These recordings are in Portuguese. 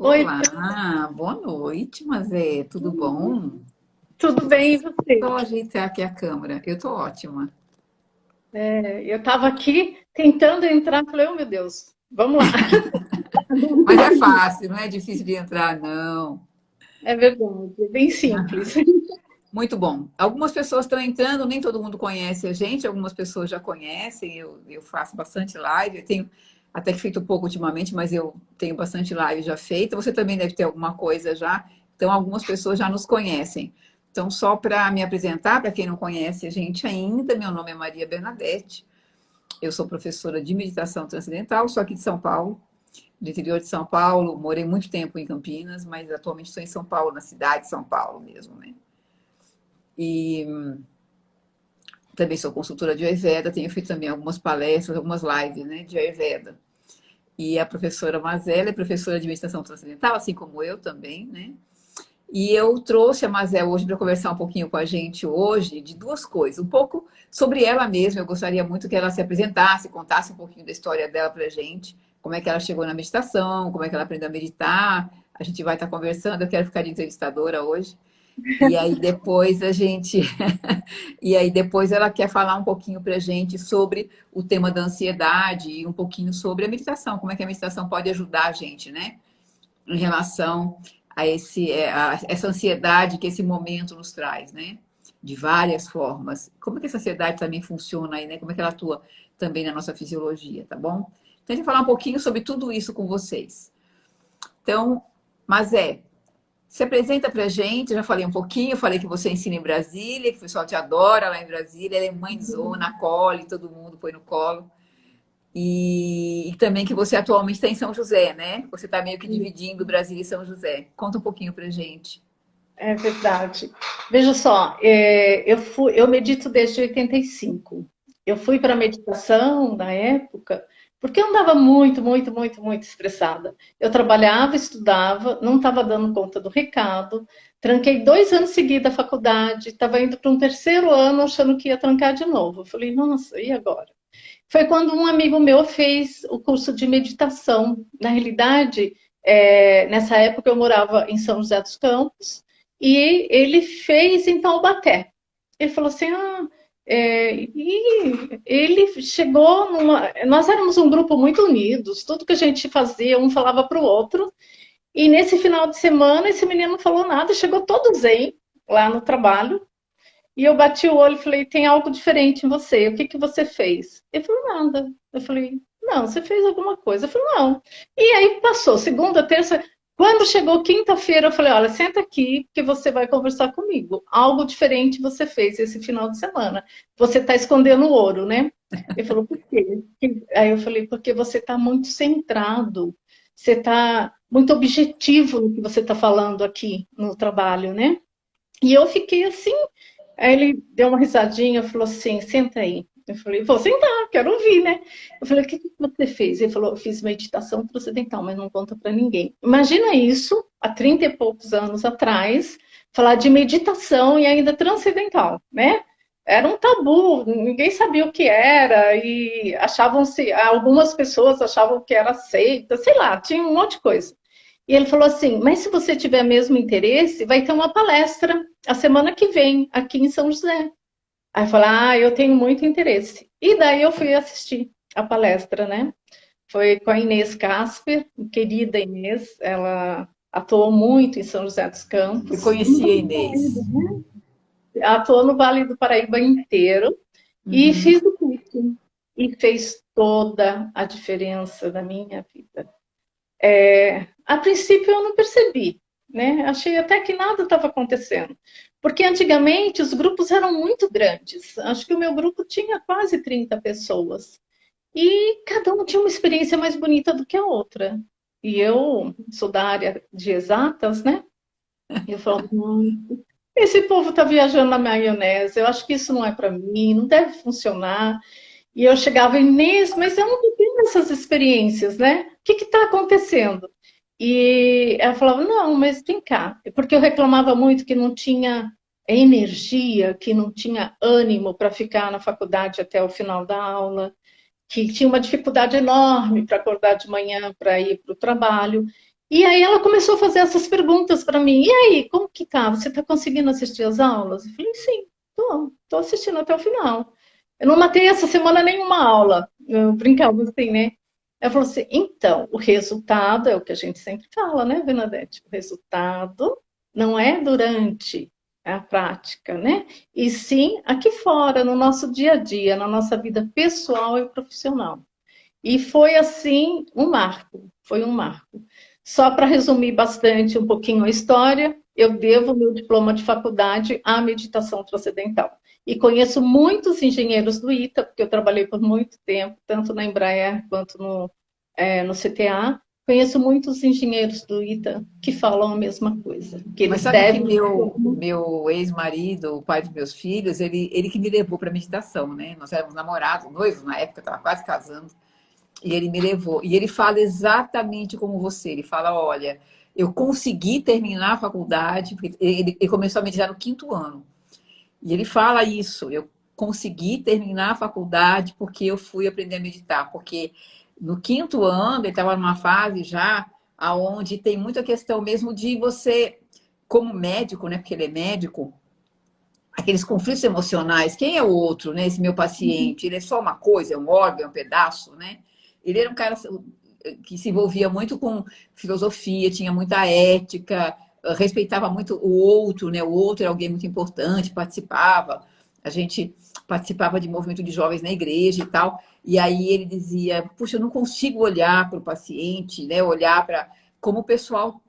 Oi, Olá, boa noite, Mazé. Tudo bom? tudo bem e você? Só ajeitar aqui a câmera. Eu tô ótima. Eu estava aqui tentando entrar, falei, oh meu Deus, vamos lá. Mas é fácil, não é difícil de entrar, não. É verdade, é bem simples. Muito bom. Algumas pessoas estão entrando, nem todo mundo conhece a gente, algumas pessoas já conhecem. Eu faço bastante live, eu tenho até que feito pouco ultimamente, mas eu tenho bastante live já feita. Você também deve ter alguma coisa já. Então, algumas pessoas já nos conhecem. Então, só para me apresentar, para quem não conhece a gente ainda, meu nome é Maria Bernadette. Eu sou professora de meditação transcendental, sou aqui de São Paulo, do interior de São Paulo. Morei muito tempo em Campinas, mas atualmente estou em São Paulo, na cidade de São Paulo mesmo, né? E também sou consultora de Ayurveda, tenho feito também algumas palestras, algumas lives, né, de Ayurveda. E a professora Mazela é professora de meditação transcendental, assim como eu também, né? E eu trouxe a Mazel hoje para conversar um pouquinho com a gente hoje de duas coisas. Um pouco sobre ela mesma. Eu gostaria muito que ela se apresentasse, contasse um pouquinho da história dela para a gente, como é que ela chegou na meditação, como é que ela aprendeu a meditar. A gente vai estar conversando. Eu quero ficar de entrevistadora hoje. E aí depois a gente, e aí depois ela quer falar um pouquinho para a gente sobre o tema da ansiedade e um pouquinho sobre a meditação, como é que a meditação pode ajudar a gente, né? Em relação a essa ansiedade que esse momento nos traz, né? De várias formas. Como é que essa ansiedade também funciona aí, né? Como é que ela atua também na nossa fisiologia, tá bom? Então, a gente vai falar um pouquinho sobre tudo isso com vocês. Então, se apresenta pra gente, eu já falei um pouquinho, falei que você ensina em Brasília, que o pessoal te adora lá em Brasília, ela é mãezona, acolhe, todo mundo põe no colo. E também que você atualmente está em São José, né? Você está meio que dividindo Brasília e São José. Conta um pouquinho pra gente. É verdade. Veja só, eu medito desde 85. Eu fui para a meditação na época porque eu andava muito estressada. Eu trabalhava, estudava, não estava dando conta do recado, tranquei 2 anos seguidos a faculdade, estava indo para um terceiro ano achando que ia trancar de novo. Eu falei, nossa, e agora? Foi quando um amigo meu fez o curso de meditação. Na realidade, nessa época eu morava em São José dos Campos e ele fez em Taubaté. Ele falou assim, e ele chegou numa... Nós éramos um grupo muito unidos, tudo que a gente fazia, um falava para o outro, e nesse final de semana esse menino não falou nada, chegou todo zen lá no trabalho, e eu bati o olho e falei, tem algo diferente em você. O que que você fez? Ele falou, nada. Eu falei, não, você fez alguma coisa. Eu falei, não. E aí passou, segunda, terça. Quando chegou quinta-feira, eu falei, olha, senta aqui que você vai conversar comigo. Algo diferente você fez esse final de semana. Você está escondendo o ouro, né? Ele falou, por quê? Aí eu falei, porque você está muito centrado. Você está muito objetivo no que você está falando aqui no trabalho, né? E eu fiquei assim, aí ele deu uma risadinha, falou assim, senta aí. Eu falei, vou sentar, quero ouvir, né? Eu falei, o que que você fez? Ele falou, eu fiz meditação transcendental, mas não conta para ninguém. Imagina isso, há 30 e poucos anos atrás, falar de meditação e ainda transcendental, né? Era um tabu, ninguém sabia o que era, e achavam-se, algumas pessoas achavam que era seita, sei lá, tinha um monte de coisa. E ele falou assim, mas se você tiver mesmo interesse, vai ter uma palestra a semana que vem, aqui em São José. Aí eu falei, eu tenho muito interesse. E daí eu fui assistir a palestra, né? Foi com a Inês Casper, querida Inês, ela atuou muito em São José dos Eu Campos, conheci a Inês. atuou no Vale do Paraíba inteiro e Uhum. fiz o curso. E fez toda a diferença na minha vida. A princípio eu não percebi, né? Achei até que nada estava acontecendo. Porque antigamente os grupos eram muito grandes. Acho que o meu grupo tinha quase 30 pessoas. E cada um tinha uma experiência mais bonita do que a outra. E eu sou da área de exatas, né? E eu falo, esse povo está viajando na maionese, eu acho que isso não é para mim, não deve funcionar. E eu chegava, Inês, mas eu não tenho essas experiências, né? O que está acontecendo? E ela falava, não, mas vem cá. Porque eu reclamava muito que não tinha energia, que não tinha ânimo para ficar na faculdade até o final da aula, que tinha uma dificuldade enorme para acordar de manhã para ir para o trabalho. E aí ela começou a fazer essas perguntas para mim. E aí, como que tá? Você está conseguindo assistir as aulas? Eu falei, sim, tô assistindo até o final. Eu não matei essa semana nenhuma aula. Eu brincava assim, né? Ela falou assim, então, o resultado é o que a gente sempre fala, né, Bernadette? O resultado não é durante a prática, né? E sim aqui fora, no nosso dia a dia, na nossa vida pessoal e profissional. E foi assim um marco, foi um marco. Só para resumir bastante um pouquinho a história, eu devo meu diploma de faculdade à meditação transcendental. E conheço muitos engenheiros do ITA, porque eu trabalhei por muito tempo, tanto na Embraer quanto no CTA. Conheço muitos engenheiros do ITA que falam a mesma coisa, que Mas eles sabe que devem. meu ex-marido, o pai dos meus filhos, ele que me levou para meditação, né? Nós éramos namorados, noivos na época, estava quase casando. E ele me levou. E ele fala exatamente como você. Ele fala, olha, eu consegui terminar a faculdade, porque ele começou a meditar no 5º ano. E ele fala isso, eu consegui terminar a faculdade porque eu fui aprender a meditar. Porque no 5º ano, ele estava numa fase já onde tem muita questão mesmo de você, como médico, né? Porque ele é médico, aqueles conflitos emocionais, quem é o outro, né? Esse meu paciente, ele é só uma coisa, é um órgão, é um pedaço, né? Ele era um cara que se envolvia muito com filosofia, tinha muita ética, respeitava muito o outro, né? O outro era alguém muito importante, participava. A gente participava de movimento de jovens na igreja e tal. E aí ele dizia: puxa, eu não consigo olhar para o paciente, né? Olhar para como o pessoal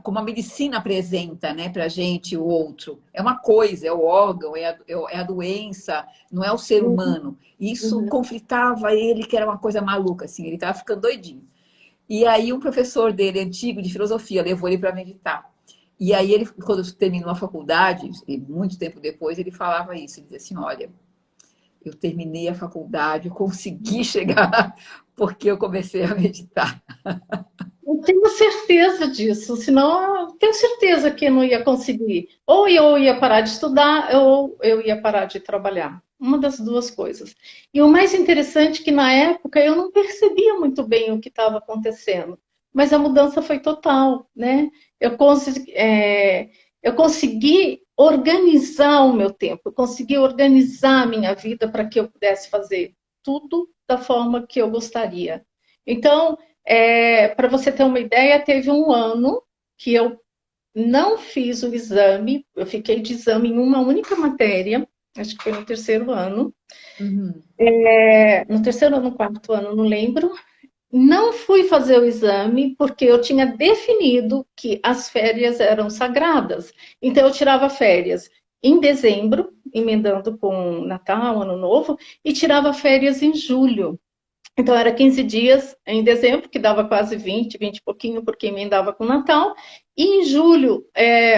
como a medicina apresenta, né, para a gente o outro. É uma coisa, é o órgão, é a doença, não é o ser humano. Isso conflitava ele, que era uma coisa maluca, assim, ele estava ficando doidinho. E aí um professor dele, antigo, de filosofia, levou ele para meditar. E aí ele, quando terminou a faculdade, e muito tempo depois, ele falava isso, ele dizia assim, olha, eu terminei a faculdade, eu consegui chegar porque eu comecei a meditar. Eu tenho certeza disso, senão eu tenho certeza que eu não ia conseguir. Ou eu ia parar de estudar, ou eu ia parar de trabalhar. Uma das duas coisas. E o mais interessante é que na época eu não percebia muito bem o que estava acontecendo, mas a mudança foi total, né? Eu consegui organizar o meu tempo, eu consegui organizar a minha vida para que eu pudesse fazer tudo da forma que eu gostaria. Então, para você ter uma ideia, teve um ano que eu não fiz o exame, eu fiquei de exame em uma única matéria, acho que foi no terceiro ano, Uhum. no terceiro ou no quarto ano, não lembro. Não fui fazer o exame porque eu tinha definido que as férias eram sagradas. Então, eu tirava férias em dezembro, emendando com Natal, Ano Novo, e tirava férias em julho. Então, era 15 dias em dezembro, que dava quase 20 e pouquinho, porque emendava com o Natal. E em julho,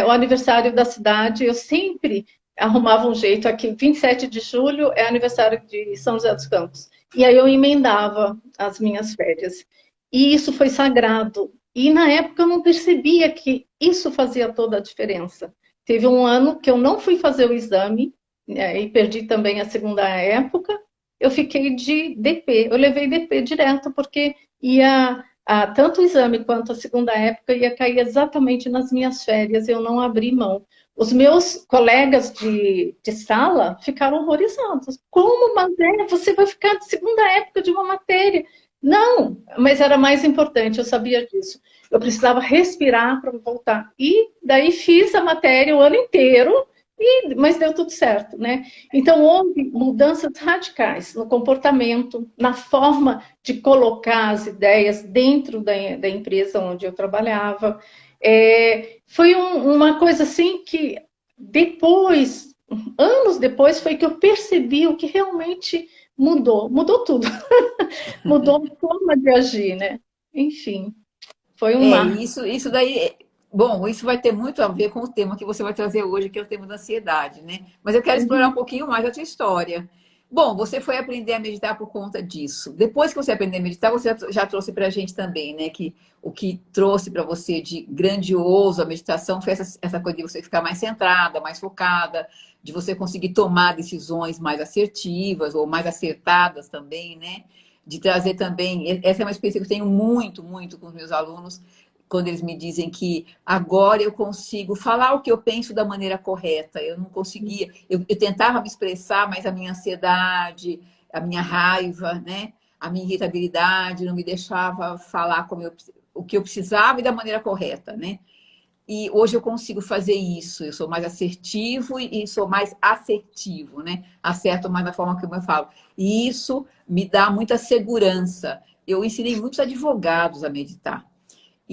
o aniversário da cidade, eu sempre arrumava um jeito aqui. 27 de julho é aniversário de São José dos Campos. E aí eu emendava as minhas férias. E isso foi sagrado. E na época eu não percebia que isso fazia toda a diferença. Teve um ano que eu não fui fazer o exame, e perdi também a segunda época, eu fiquei de DP. Eu levei DP direto, porque tanto o exame quanto a segunda época ia cair exatamente nas minhas férias, eu não abri mão. Os meus colegas de sala ficaram horrorizados. Como, Mazé, você vai ficar de segunda época de uma matéria? Não, mas era mais importante, eu sabia disso. Eu precisava respirar para voltar. E daí fiz a matéria o ano inteiro, mas deu tudo certo, né? Então, houve mudanças radicais no comportamento, na forma de colocar as ideias dentro da empresa onde eu trabalhava. Foi uma coisa assim que depois, anos depois, foi que eu percebi o que realmente mudou tudo, mudou a forma de agir, né? Enfim, foi um marco. Isso daí, bom, isso vai ter muito a ver com o tema que você vai trazer hoje, que é o tema da ansiedade, né? Mas eu quero explorar um pouquinho mais a sua história. Bom, você foi aprender a meditar por conta disso. Depois que você aprendeu a meditar, você já trouxe para a gente também, né? Que o que trouxe para você de grandioso a meditação foi essa coisa de você ficar mais centrada, mais focada, de você conseguir tomar decisões mais assertivas ou mais acertadas também, né? de trazer também. Essa é uma experiência que eu tenho muito, muito com os meus alunos, quando eles me dizem que agora eu consigo falar o que eu penso da maneira correta. Eu não conseguia, eu tentava me expressar, mas a minha ansiedade, a minha raiva, né? A minha irritabilidade não me deixava falar o que eu precisava e da maneira correta, né? E hoje eu consigo fazer isso. Eu sou mais assertivo e sou mais assertivo, né? Acerto mais da forma como eu falo. E isso me dá muita segurança. Eu ensinei muitos advogados a meditar.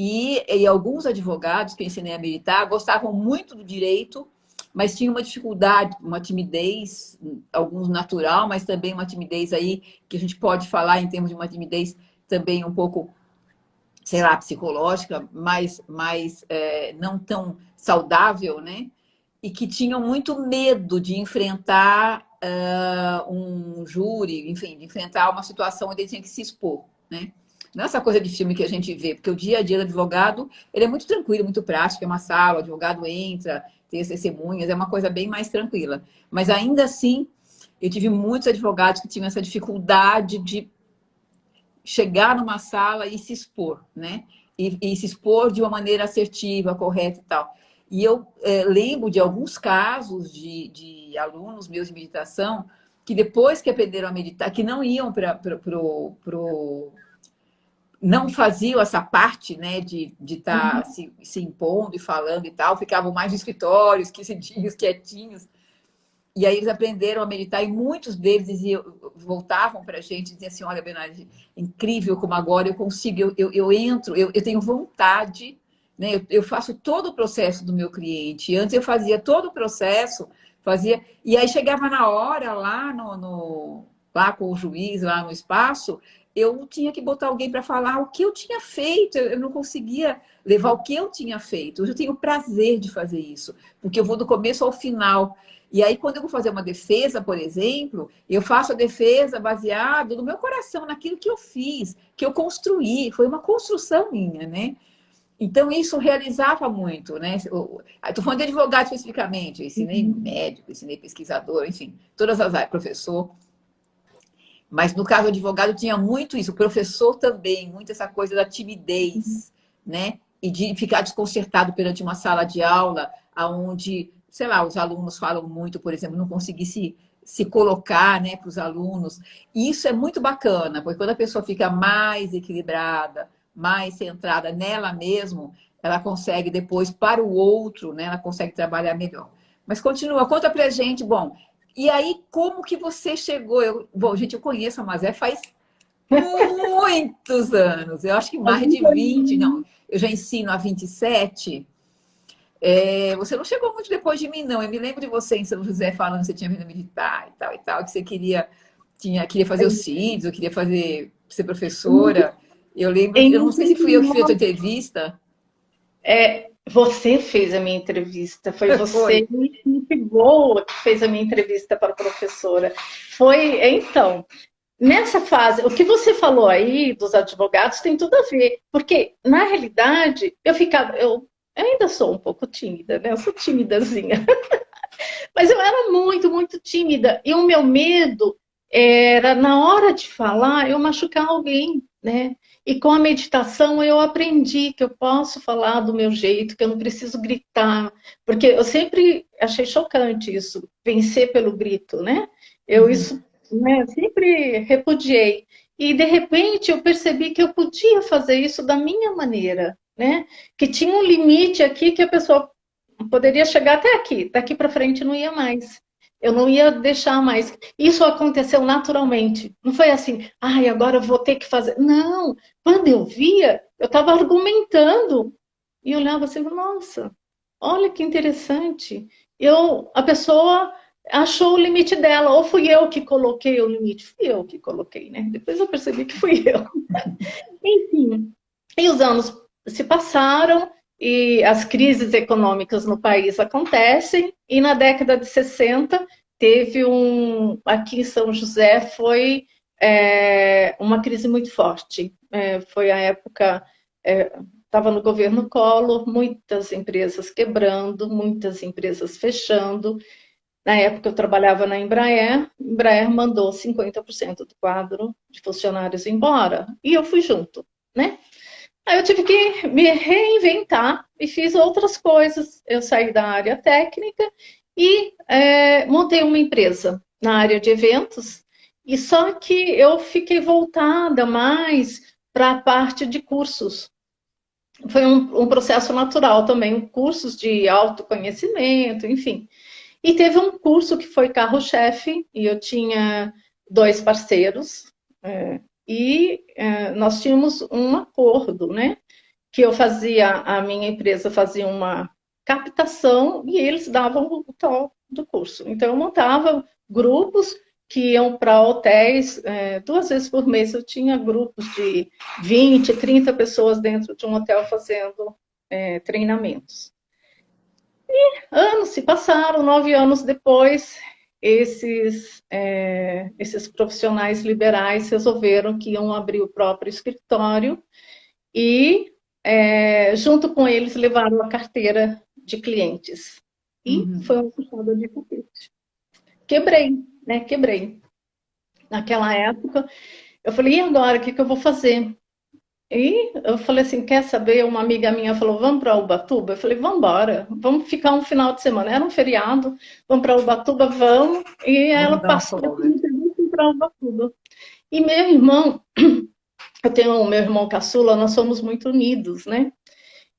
E alguns advogados que eu ensinei a meditar gostavam muito do direito, mas tinham uma dificuldade, uma timidez, alguns natural, mas também uma timidez aí que a gente pode falar em termos de uma timidez também um pouco, sei lá, psicológica, mas não tão saudável, né? E que tinham muito medo de enfrentar um júri, enfim, de enfrentar uma situação onde ele tinha que se expor, né? Não é essa coisa de filme que a gente vê, porque o dia a dia do advogado, ele é muito tranquilo, muito prático, é uma sala, o advogado entra, tem as testemunhas, é uma coisa bem mais tranquila. Mas ainda assim, eu tive muitos advogados que tinham essa dificuldade de chegar numa sala e se expor, né? E se expor de uma maneira assertiva, correta e tal. E eu lembro de alguns casos de alunos meus de meditação que depois que aprenderam a meditar, que não iam para não faziam essa parte, né, de estar se impondo e falando e tal, ficavam mais no escritório, esquecidinhos, quietinhos. E aí eles aprenderam a meditar e muitos deles voltavam para a gente e diziam assim, olha, Bernardo, incrível como agora eu consigo, eu entro, eu tenho vontade, né? Eu faço todo o processo do meu cliente. Antes eu fazia todo o processo, e aí chegava na hora lá, lá com o juiz, lá no espaço, eu tinha que botar alguém para falar o que eu tinha feito, eu não conseguia levar o que eu tinha feito. Hoje eu tenho prazer de fazer isso, porque eu vou do começo ao final. E aí, quando eu vou fazer uma defesa, por exemplo, eu faço a defesa baseado no meu coração, naquilo que eu fiz, que eu construí, foi uma construção minha, né? Então, isso realizava muito, né? Estou falando de advogado especificamente, eu ensinei médico, ensinei pesquisador, enfim, todas as áreas, professor. Mas no caso do advogado tinha muito isso, o professor também, muito essa coisa da timidez, né? E de ficar desconcertado perante uma sala de aula, onde, sei lá, os alunos falam muito, por exemplo, não conseguir se colocar, né, para os alunos. E isso é muito bacana, porque quando a pessoa fica mais equilibrada, mais centrada nela mesmo, ela consegue depois, para o outro, né, ela consegue trabalhar melhor. Mas continua, conta pra gente, bom, e aí, como que você chegou? Bom, gente, eu conheço a Mazé faz muitos anos. Eu acho que mais de 20. Não, eu já ensino há 27. Você não chegou muito depois de mim, não. Eu me lembro de você em São José falando que você tinha vindo meditar e tal, que você queria fazer o CIDS, ou queria ser professora. Eu lembro, eu não sei se fui eu que fiz a tua entrevista. Você fez a minha entrevista, foi você Foi. muito boa que fez a minha entrevista para a professora. Então, nessa fase, o que você falou aí dos advogados tem tudo a ver, porque na realidade eu ainda sou um pouco tímida, né? Eu sou timidazinha, mas eu era muito, muito tímida e o meu medo era na hora de falar eu machucar alguém, né? E com a meditação eu aprendi que eu posso falar do meu jeito, que eu não preciso gritar, porque eu sempre achei chocante isso, vencer pelo grito, né? Isso, né, sempre repudiei. E de repente eu percebi que eu podia fazer isso da minha maneira, né? Que tinha um limite aqui que a pessoa poderia chegar até aqui, daqui para frente não ia mais. Eu não ia deixar mais. Isso aconteceu naturalmente. Não foi assim, ai, agora eu vou ter que fazer. Não. Quando eu via, eu estava argumentando. E eu olhava assim, nossa, olha que interessante. A pessoa achou o limite dela, ou fui eu que coloquei o limite. Fui eu que coloquei, né? Depois eu percebi que fui eu. Enfim, e os anos se passaram e as crises econômicas no país acontecem, e na década de 60 teve aqui em São José foi uma crise muito forte. Foi a época, estava no governo Collor, muitas empresas quebrando, muitas empresas fechando. Na época eu trabalhava na Embraer, Embraer mandou 50% do quadro de funcionários embora, e eu fui junto, né? Aí eu tive que me reinventar e fiz outras coisas. Eu saí da área técnica e montei uma empresa na área de eventos, e só que eu fiquei voltada mais para a parte de cursos. Foi um processo natural também, cursos de autoconhecimento, enfim. E teve um curso que foi carro-chefe, e eu tinha dois parceiros, nós tínhamos um acordo, né? Que eu fazia, a minha empresa fazia uma captação e eles davam o tal do curso. Então, eu montava grupos que iam para hotéis, 2 vezes por mês eu tinha grupos de 20, 30 pessoas dentro de um hotel fazendo treinamentos. Anos se passaram, 9 anos depois, esses profissionais liberais resolveram que iam abrir o próprio escritório e, junto com eles, levaram a carteira de clientes. E foi uma puxada de tapete. Quebrei, né? Quebrei. Naquela época, eu falei, e agora, o que eu vou fazer? E eu falei assim, quer saber? Uma amiga minha falou, vamos para Ubatuba? Eu falei, vamos embora, vamos ficar um final de semana. Era um feriado, vamos para Ubatuba, vamos. E ela Vamos dar uma passou folga. para Ubatuba. E meu irmão, eu tenho o meu irmão caçula, nós somos muito unidos, né?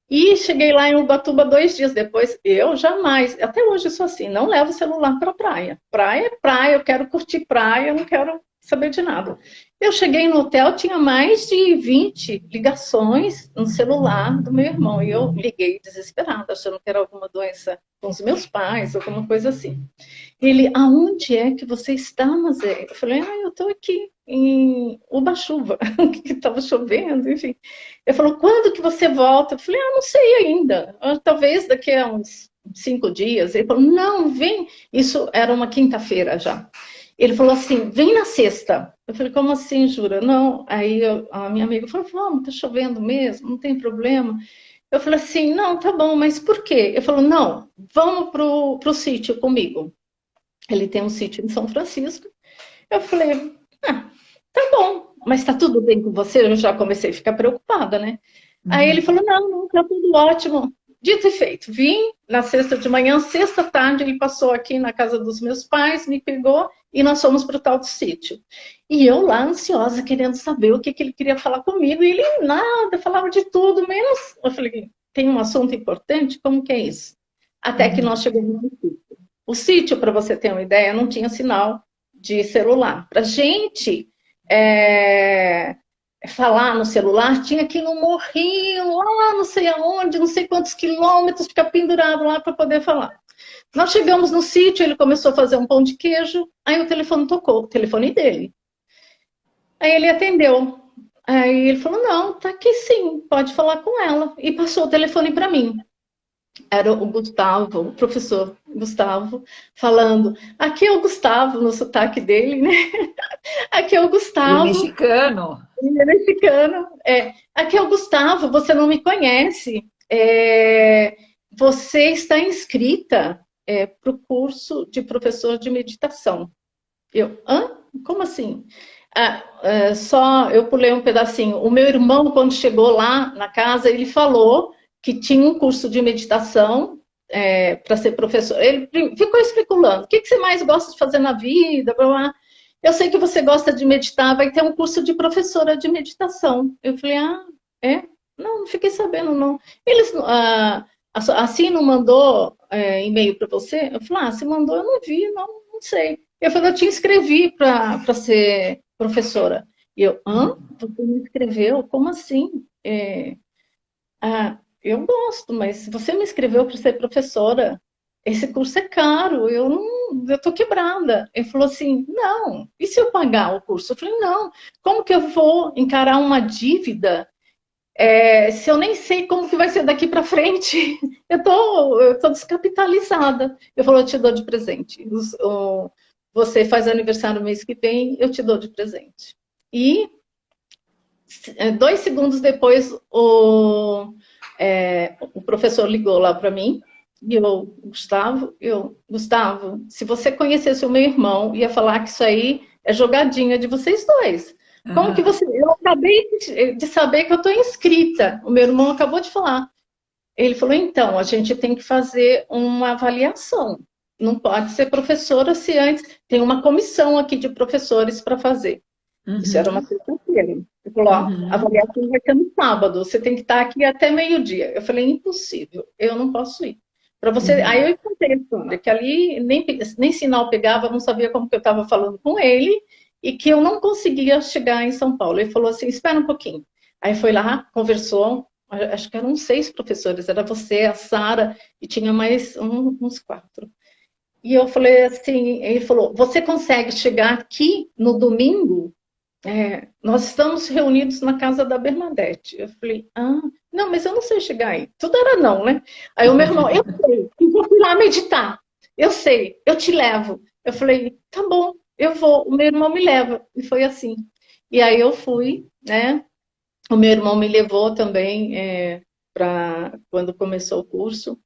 E cheguei lá em Ubatuba 2 dias depois. Eu jamais, até hoje sou assim, não levo celular para praia. Praia é praia, eu quero curtir praia, eu não quero saber de nada. Eu cheguei no hotel, tinha mais de 20 ligações no celular do meu irmão. E eu liguei desesperada, achando que era alguma doença com os meus pais, alguma coisa assim. Ele, aonde é que você está, Mazé? Eu falei, eu estou aqui em Ubatuba, que estava chovendo, enfim. Ele falou, quando que você volta? Eu falei, não sei ainda, talvez daqui a uns 5 dias. Ele falou, não, vem. Isso era uma quinta-feira já. Ele falou assim, vem na sexta. Eu falei, como assim, jura? Não. Aí a minha amiga falou, vamos, tá chovendo mesmo, não tem problema. Eu falei assim, não, tá bom, mas por quê? Ele falou, não, vamos pro sítio comigo. Ele tem um sítio em São Francisco. Eu falei, tá bom, mas tá tudo bem com você? Eu já comecei a ficar preocupada, né? Aí ele falou, não, tá tudo ótimo. Dito e feito, vim na sexta de manhã, sexta tarde, ele passou aqui na casa dos meus pais, me pegou e nós fomos para o tal do sítio. E eu lá, ansiosa, querendo saber o que ele queria falar comigo, e ele nada, falava de tudo, menos... Eu falei, tem um assunto importante? Como que é isso? Até que nós chegamos no sítio. O sítio, para você ter uma ideia, não tinha sinal de celular. Para gente falar no celular, tinha que ir no morrinho, lá não sei aonde, não sei quantos quilômetros, ficar pendurado lá para poder falar. Nós chegamos no sítio, ele começou a fazer um pão de queijo, aí o telefone tocou, o telefone dele. Aí ele atendeu. Aí ele falou, não, tá aqui sim, pode falar com ela. E passou o telefone para mim. Era o Gustavo, o professor Gustavo, falando, aqui é o Gustavo, no sotaque dele, né? Aqui é o Ele é Gustavo. mexicano. Ele é mexicano. Aqui é o Gustavo, você não me conhece. Você está inscrita para o curso de professor de meditação. Eu, como assim? Só eu pulei um pedacinho. O meu irmão, quando chegou lá na casa, ele falou que tinha um curso de meditação para ser professor. Ele ficou especulando. O que você mais gosta de fazer na vida? Blá, blá. Eu sei que você gosta de meditar, vai ter um curso de professora de meditação. Eu falei, Não fiquei sabendo, não. Eles, assim, não mandou e-mail para você? Eu falei, se mandou, eu não vi, não sei. Eu falei, eu te inscrevi para ser professora. E eu, você me inscreveu? Como assim? Eu gosto, mas você me inscreveu para ser professora. Esse curso é caro, eu tô quebrada. Ele falou assim, não, e se eu pagar o curso? Eu falei, não, como que eu vou encarar uma dívida se eu nem sei como que vai ser daqui para frente? Eu tô descapitalizada. Eu falei, eu te dou de presente. Você faz aniversário no mês que vem, eu te dou de presente. E 2 segundos depois, o professor ligou lá para mim E Gustavo, se você conhecesse o meu irmão, ia falar que isso aí é jogadinha de vocês dois. Como que Aham. você. Eu acabei de saber que eu estou inscrita. O meu irmão acabou de falar. Ele falou: então, a gente tem que fazer uma avaliação. Não pode ser professora se antes. Tem uma comissão aqui de professores para fazer. Isso era uma Uhum. sexta-feira. Ele falou: ó, a Uhum. avaliação vai ser no sábado, você tem que estar aqui até meio-dia. Eu falei: impossível, eu não posso ir. Para você. Aí Uhum. eu contei a história, que ali nem sinal pegava, eu não sabia como que eu estava falando com ele, e que eu não conseguia chegar em São Paulo. Ele falou assim: espera um pouquinho. Aí foi lá, conversou, acho que eram 6 professores, era você, a Sara, e tinha mais uns 4. E eu falei assim, ele falou: você consegue chegar aqui no domingo? Nós estamos reunidos na casa da Bernadette. Eu falei: ah, não, mas eu não sei chegar aí. Tudo era não, né? Aí o meu irmão: eu sei, eu vou lá meditar. Eu sei, eu te levo. Eu falei: tá bom, eu vou. O meu irmão me leva. E foi assim. E aí eu fui, né? O meu irmão me levou também para quando começou o curso.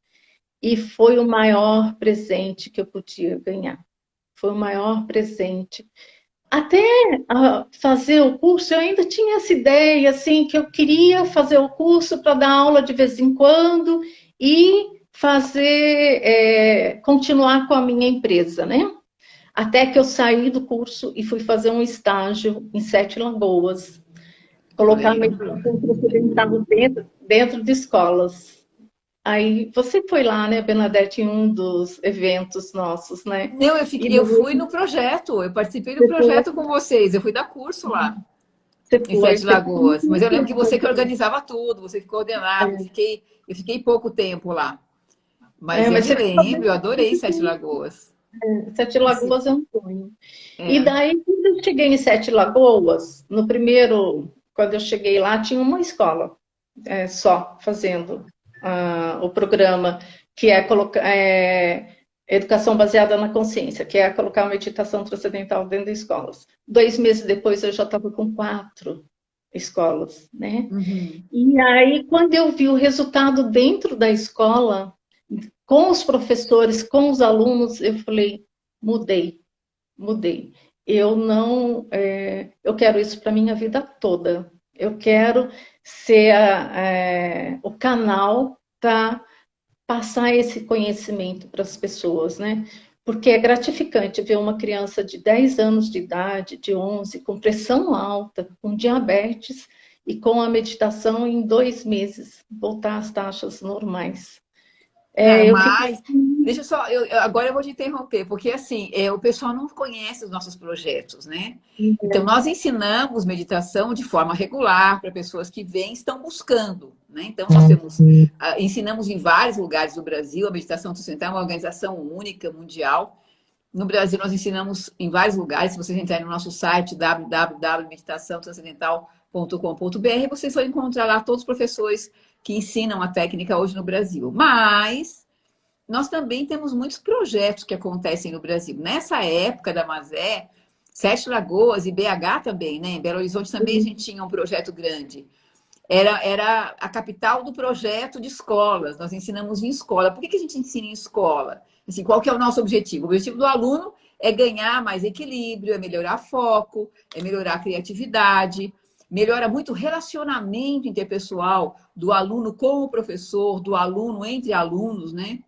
E foi o maior presente que eu podia ganhar. Foi o maior presente. Até fazer o curso, eu ainda tinha essa ideia, assim, que eu queria fazer o curso para dar aula de vez em quando e continuar com a minha empresa, né? Até que eu saí do curso e fui fazer um estágio em Sete Lagoas, Eu colocar lembro. meditação transcendental dentro de escolas. Aí você foi lá, né, Bernadette, em um dos eventos nossos, né? Não, E eu fui no projeto, eu participei do depois projeto com vocês, eu fui dar curso lá, em Sete você foi Lagoas. Mas eu lembro que você que muito. organizava tudo, você que coordenava, eu fiquei pouco tempo lá. Mas eu Mas me você lembro, eu adorei Sete Lagoas. Sete Assim, Lagoas é um sonho. E é. daí, quando eu cheguei em Sete Lagoas, quando eu cheguei lá, tinha uma escola só fazendo o programa, que é colocar educação baseada na consciência, que é colocar a meditação transcendental dentro de escolas. 2 meses depois, eu já estava com 4 escolas, né? Uhum. E aí, quando eu vi o resultado dentro da escola, com os professores, com os alunos, eu falei: mudei, mudei. Eu não, eu quero isso para minha vida toda. Eu quero ser o canal para passar esse conhecimento para as pessoas, né? Porque é gratificante ver uma criança de 10 anos de idade, de 11, com pressão alta, com diabetes, e com a meditação em 2 meses voltar às taxas normais. Não, Eu fiquei. mas deixa eu só, agora eu vou te interromper, porque assim, o pessoal não conhece os nossos projetos, né? Então, nós ensinamos meditação de forma regular para pessoas que vêm e estão buscando, né? Então, nós temos, ensinamos em vários lugares do Brasil, a meditação transcendental é uma organização única, mundial. No Brasil, nós ensinamos em vários lugares. Se vocês entrarem no nosso site, www.meditaçãotranscendental.com.br, vocês vão encontrar lá todos os professores que ensinam a técnica hoje no Brasil. Mas nós também temos muitos projetos que acontecem no Brasil. Nessa época da Mazé, Sete Lagoas e BH também, né? Em Belo Horizonte também a gente tinha um projeto grande. Era a capital do projeto de escolas. Nós ensinamos em escola. Por que a gente ensina em escola? Assim, qual que é o nosso objetivo? O objetivo do aluno é ganhar mais equilíbrio, é melhorar foco, é melhorar a criatividade, melhora muito o relacionamento interpessoal do aluno com o professor, do aluno entre alunos, né?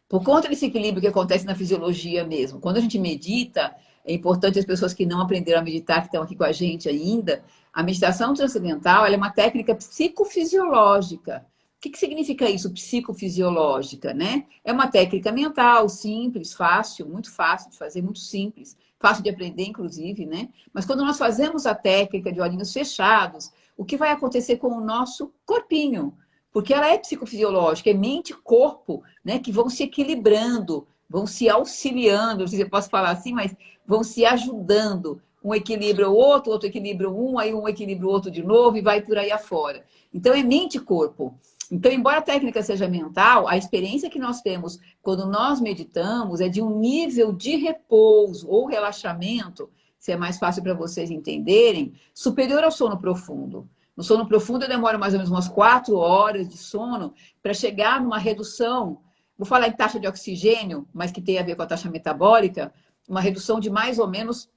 Por conta desse equilíbrio que acontece na fisiologia mesmo. Quando a gente medita, é importante as pessoas que não aprenderam a meditar, que estão aqui com a gente ainda, a meditação transcendental ela é uma técnica psicofisiológica. O que significa isso, psicofisiológica, né? É uma técnica mental, simples, fácil, muito fácil de fazer, muito simples, fácil de aprender, inclusive, né? Mas quando nós fazemos a técnica de olhinhos fechados, o que vai acontecer com o nosso corpinho? Porque ela é psicofisiológica, é mente e corpo, né, que vão se equilibrando, vão se auxiliando, não sei se eu posso falar assim, mas vão se ajudando. Um equilibra o outro, outro equilibra um, aí um equilibra o outro de novo e vai por aí afora. Então, é mente e corpo. Então, embora a técnica seja mental, a experiência que nós temos quando nós meditamos é de um nível de repouso ou relaxamento, se é mais fácil para vocês entenderem, superior ao sono profundo. No sono profundo, eu demoro mais ou menos umas 4 horas de sono para chegar numa redução, vou falar em taxa de oxigênio, mas que tem a ver com a taxa metabólica, uma redução de mais ou menos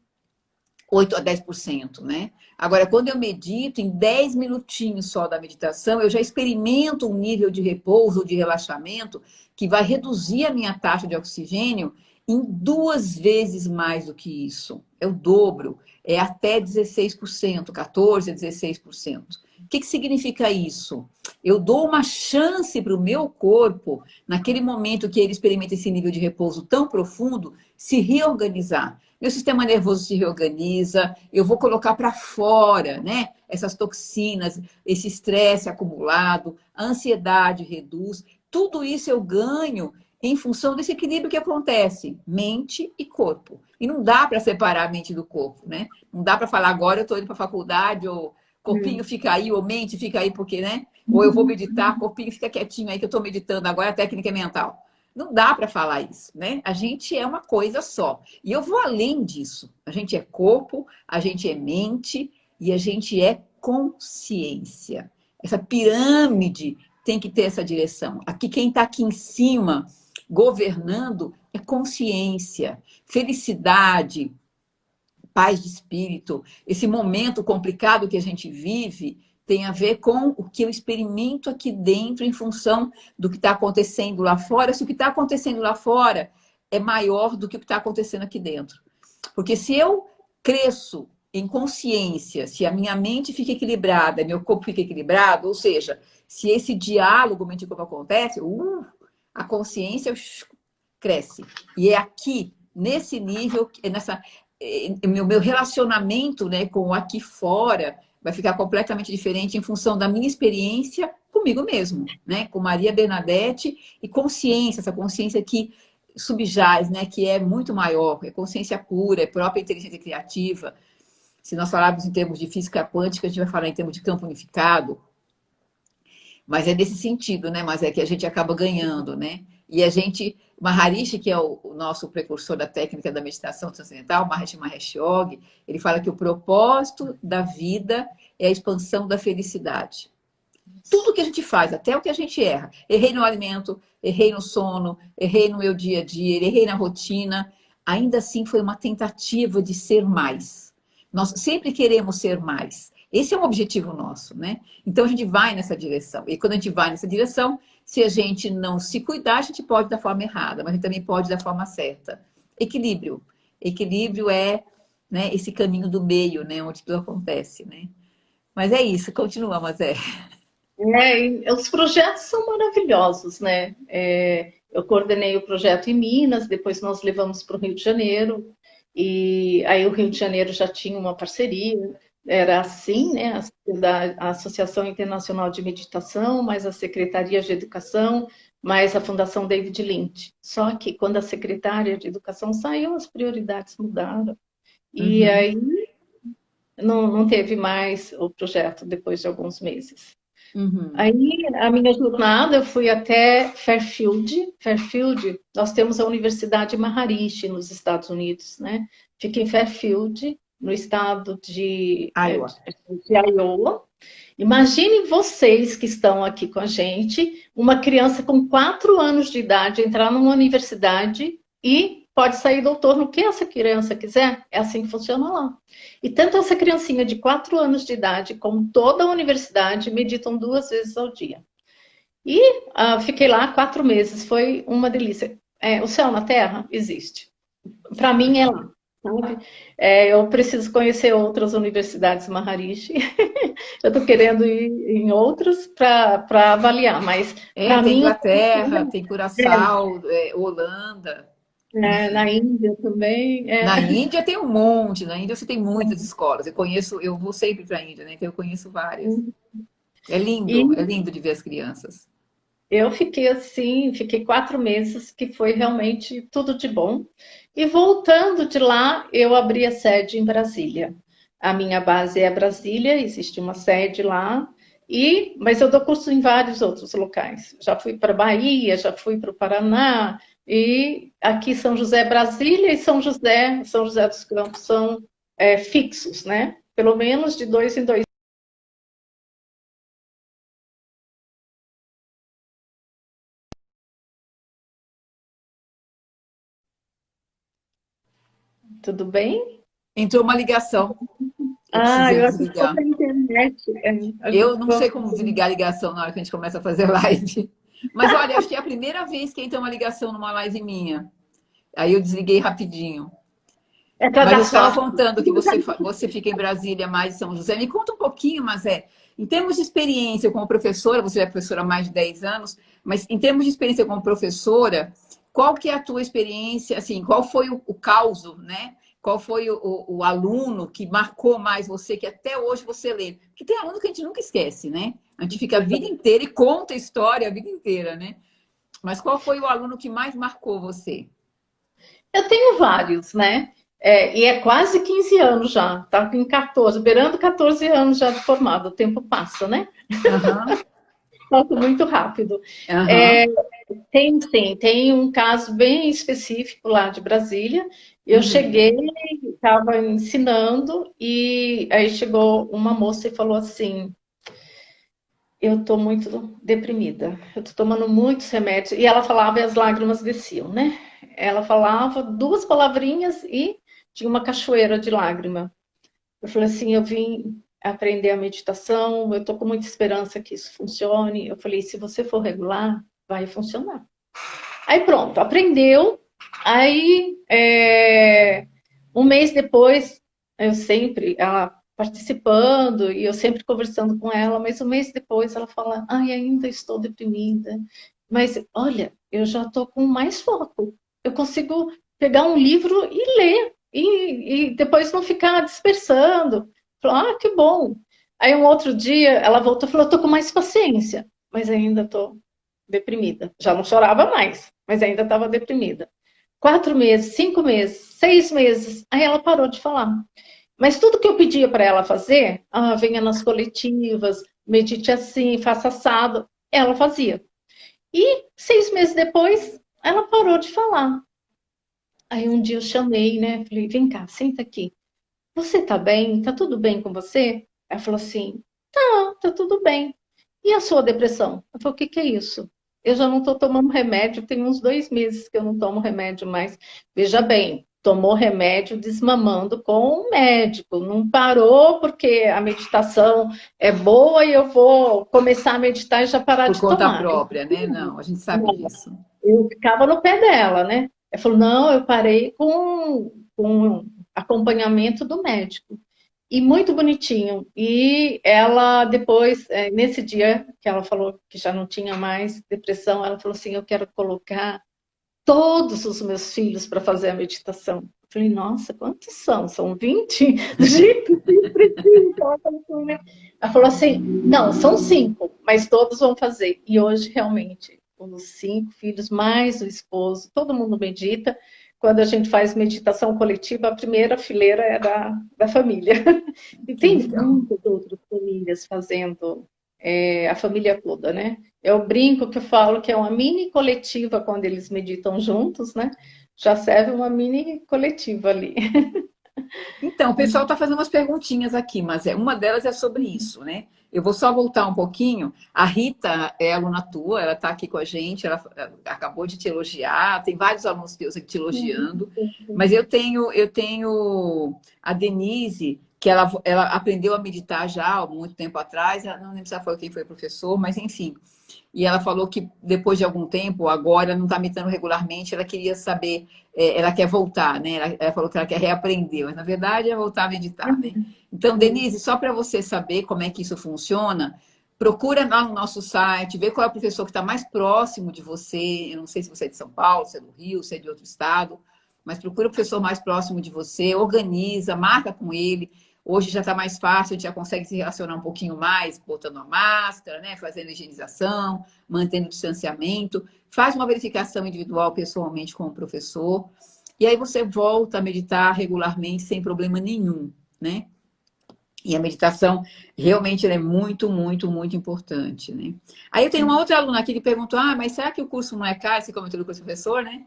8 a 10%, né? Agora, quando eu medito, em 10 minutinhos só da meditação, eu já experimento um nível de repouso, de relaxamento, que vai reduzir a minha taxa de oxigênio em 2 vezes mais do que isso. É o dobro, é até 16%, 14% a 16%. O que significa isso? Eu dou uma chance para o meu corpo, naquele momento que ele experimenta esse nível de repouso tão profundo, se reorganizar. Meu sistema nervoso se reorganiza, eu vou colocar para fora, né? Essas toxinas, esse estresse acumulado, a ansiedade reduz. Tudo isso eu ganho em função desse equilíbrio que acontece, mente e corpo. E não dá para separar a mente do corpo, né? Não dá para falar agora eu estou indo para a faculdade, ou corpinho fica aí, ou mente fica aí, porque, né? Ou eu vou meditar, corpinho fica quietinho aí que eu estou meditando agora, a técnica é mental. Não dá para falar isso, né? A gente é uma coisa só. E eu vou além disso. A gente é corpo, a gente é mente e a gente é consciência. Essa pirâmide tem que ter essa direção. Aqui, quem está aqui em cima, governando, é consciência, felicidade, paz de espírito. Esse momento complicado que a gente vive tem a ver com o que eu experimento aqui dentro em função do que está acontecendo lá fora. Se o que está acontecendo lá fora é maior do que o que está acontecendo aqui dentro. Porque se eu cresço em consciência, se a minha mente fica equilibrada, meu corpo fica equilibrado, ou seja, se esse diálogo mente e corpo acontece, a consciência cresce. E é aqui, nesse nível, meu relacionamento, né, com o aqui fora vai ficar completamente diferente em função da minha experiência comigo mesmo, né, com Maria Bernadette e consciência, essa consciência que subjaz, né, que é muito maior, é consciência pura, é própria inteligência criativa. Se nós falarmos em termos de física quântica, a gente vai falar em termos de campo unificado, mas é nesse sentido, né, mas é que a gente acaba ganhando, né? E a gente, Maharishi, que é o nosso precursor da técnica da meditação transcendental, Maharishi Mahesh Yogi, ele fala que o propósito da vida é a expansão da felicidade. Tudo que a gente faz, até o que a gente erra. Errei no alimento, errei no sono, errei no meu dia a dia, errei na rotina. Ainda assim foi uma tentativa de ser mais. Nós sempre queremos ser mais. Esse é um objetivo nosso, né? Então a gente vai nessa direção. E quando a gente vai nessa direção, se a gente não se cuidar, a gente pode da forma errada, mas a gente também pode da forma certa. Equilíbrio. Equilíbrio é, né, esse caminho do meio, né, onde tudo acontece, né? Mas é isso, continua, Mazé. Os projetos são maravilhosos, né? Eu coordenei o projeto em Minas, depois nós levamos para o Rio de Janeiro, e aí o Rio de Janeiro já tinha uma parceria, era assim, né? A Associação Internacional de Meditação, mais a Secretaria de Educação, mais a Fundação David Lynch. Só que quando a secretária de Educação saiu, as prioridades mudaram. E aí não teve mais o projeto depois de alguns meses. Aí, a minha jornada, eu fui até Fairfield. Fairfield, nós temos a Universidade Maharishi nos Estados Unidos, né? Fica em Fairfield, no estado de Iowa. Imaginem vocês que estão aqui com a gente, uma criança com 4 anos de idade entrar numa universidade e pode sair doutor no que essa criança quiser. É assim que funciona lá. E tanto essa criancinha de 4 anos de idade, como toda a universidade, meditam 2 vezes ao dia. E fiquei lá 4 meses, foi uma delícia. O céu na terra existe. Para mim é lá. Eu preciso conhecer outras universidades Maharishi. Eu estou querendo ir em outras para avaliar, mas para Tem mim... Inglaterra, tem Curaçao, Holanda. Na Índia também. Na Índia tem um monte, na Índia você tem muitas escolas. Eu vou sempre para a Índia, né? Então eu conheço várias. É lindo de ver as crianças. Eu fiquei assim, fiquei 4 meses, que foi realmente tudo de bom. E voltando de lá, eu abri a sede em Brasília. A minha base é Brasília, existe uma sede lá, mas eu dou curso em vários outros locais. Já fui para Bahia, já fui para o Paraná, e aqui São José, Brasília e São José dos Campos são fixos, né? Pelo menos de 2 em 2 tudo bem? Entrou uma ligação. Eu Ah, precisei eu acho que foi desligar. pela internet. Eu não sei como desligar a ligação na hora que a gente começa a fazer live. Mas olha, acho que é a primeira vez que entra uma ligação numa live minha. Aí eu desliguei rapidinho. É para Mas dar você estava sorte. contando que você fica em Brasília, mais em São José. Me conta um pouquinho, mas em termos de experiência como professora, você é professora há mais de 10 anos, mas em termos de experiência como professora, qual que é a tua experiência, assim, qual foi o caos, né? Qual foi o aluno que marcou mais você, que até hoje você lê? Porque tem aluno que a gente nunca esquece, né? A gente fica a vida inteira e conta a história a vida inteira, né? Mas qual foi o aluno que mais marcou você? Eu tenho vários, né? E é quase 15 anos já, tá com 14, beirando 14 anos já de formado, o tempo passa, né? Aham, Passa muito rápido. aham, Tem sim, tem um caso bem específico lá de Brasília. Eu uhum. cheguei, estava ensinando, e aí chegou uma moça e falou assim: eu estou muito deprimida, eu estou tomando muitos remédios. E ela falava e as lágrimas desciam, né? Ela falava duas palavrinhas e tinha uma cachoeira de lágrima. Eu falei assim: eu vim aprender a meditação, eu estou com muita esperança que isso funcione. Eu falei: se você for regular, vai funcionar. Aí pronto, aprendeu. Aí, um mês depois, eu sempre, ela participando e eu sempre conversando com ela, mas um mês depois ela fala: ai, ainda estou deprimida. Mas olha, eu já estou com mais foco. Eu consigo pegar um livro e ler, e depois não ficar dispersando. Falou: ah, que bom. Aí um outro dia ela voltou e falou: estou com mais paciência, mas ainda estou deprimida. Já não chorava mais, mas ainda estava deprimida. 4 meses, 5 meses, 6 meses, aí ela parou de falar. Mas tudo que eu pedia para ela fazer, venha nas coletivas, medite assim, faça assado, ela fazia. E 6 meses depois, ela parou de falar. Aí um dia eu chamei, né? Falei: vem cá, senta aqui. Você tá bem? Tá tudo bem com você? Ela falou assim: tá tudo bem. E a sua depressão? Eu falei: o que que é isso? Eu já não estou tomando remédio, tem uns 2 meses que eu não tomo remédio mais. Veja bem, tomou remédio desmamando com o médico, não parou porque a meditação é boa e eu vou começar a meditar e já parar Por de conta tomar. própria, né? Não, a gente sabe disso. Eu ficava no pé dela, né? Ela falou: não, eu parei com acompanhamento do médico. E muito bonitinho. E ela depois, nesse dia que ela falou que já não tinha mais depressão, ela falou assim: eu quero colocar todos os meus filhos para fazer a meditação. Eu falei: nossa, quantos são? São 20? Gente, que preciso. Ela falou assim: não, são 5, mas todos vão fazer. E hoje, realmente, os 5 filhos, mais o esposo, todo mundo medita. Quando a gente faz meditação coletiva, a primeira fileira é da família. E Que tem legal. muitas outras famílias fazendo, a família toda, né? Eu brinco que eu falo que é uma mini coletiva quando eles meditam juntos, né? Já serve uma mini coletiva ali. Então, o pessoal está fazendo umas perguntinhas aqui, mas uma delas é sobre isso, né? Eu vou só voltar um pouquinho. A Rita é aluna tua, ela está aqui com a gente, ela acabou de te elogiar, tem vários alunos teus aqui te elogiando, mas eu tenho a Denise, que ela aprendeu a meditar já há muito tempo atrás, ela não lembro se ela falou quem foi o professor, mas enfim. E ela falou que depois de algum tempo, agora não está meditando regularmente, ela queria saber, ela quer voltar, né? Ela falou que ela quer reaprender, mas na verdade é voltar a meditar, né? Então, Denise, só para você saber como é que isso funciona, procura lá no nosso site, vê qual é o professor que está mais próximo de você. Eu não sei se você é de São Paulo, se é do Rio, se é de outro estado, mas procura o professor mais próximo de você, organiza, marca com ele. Hoje já está mais fácil, a gente já consegue se relacionar um pouquinho mais, botando a máscara, né? Fazendo higienização, mantendo o distanciamento. Faz uma verificação individual pessoalmente com o professor. E aí você volta a meditar regularmente sem problema nenhum, né? E a meditação realmente ela é muito, muito, muito importante, né? Aí eu tenho uma outra aluna aqui que perguntou: mas será que o curso não é caro? Você comentou do curso professor, né?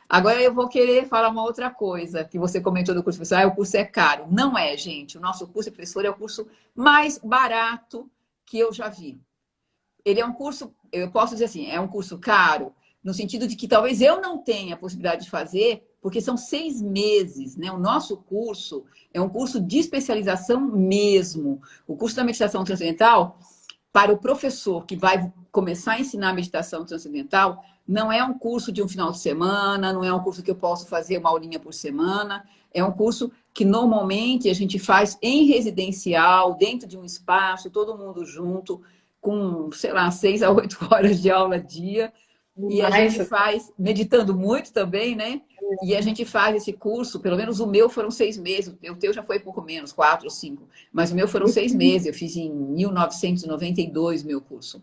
Agora eu vou querer falar uma outra coisa que você comentou do curso professor. O curso é caro. Não é, gente. O nosso curso de professor é o curso mais barato que eu já vi. Ele é um curso, eu posso dizer assim, é um curso caro, no sentido de que talvez eu não tenha a possibilidade de fazer, porque são 6 meses, né? O nosso curso é um curso de especialização mesmo. O curso da meditação transcendental, para o professor que vai começar a ensinar meditação transcendental, não é um curso de um final de semana, não é um curso que eu posso fazer uma aulinha por semana, é um curso que normalmente a gente faz em residencial, dentro de um espaço, todo mundo junto, com, sei lá, 6 a 8 horas de aula dia, e a gente faz, meditando muito também, né? E a gente faz esse curso, pelo menos o meu foram 6 meses, o teu já foi pouco menos, 4 ou 5, mas o meu foram 6 meses, eu fiz em 1992 meu curso.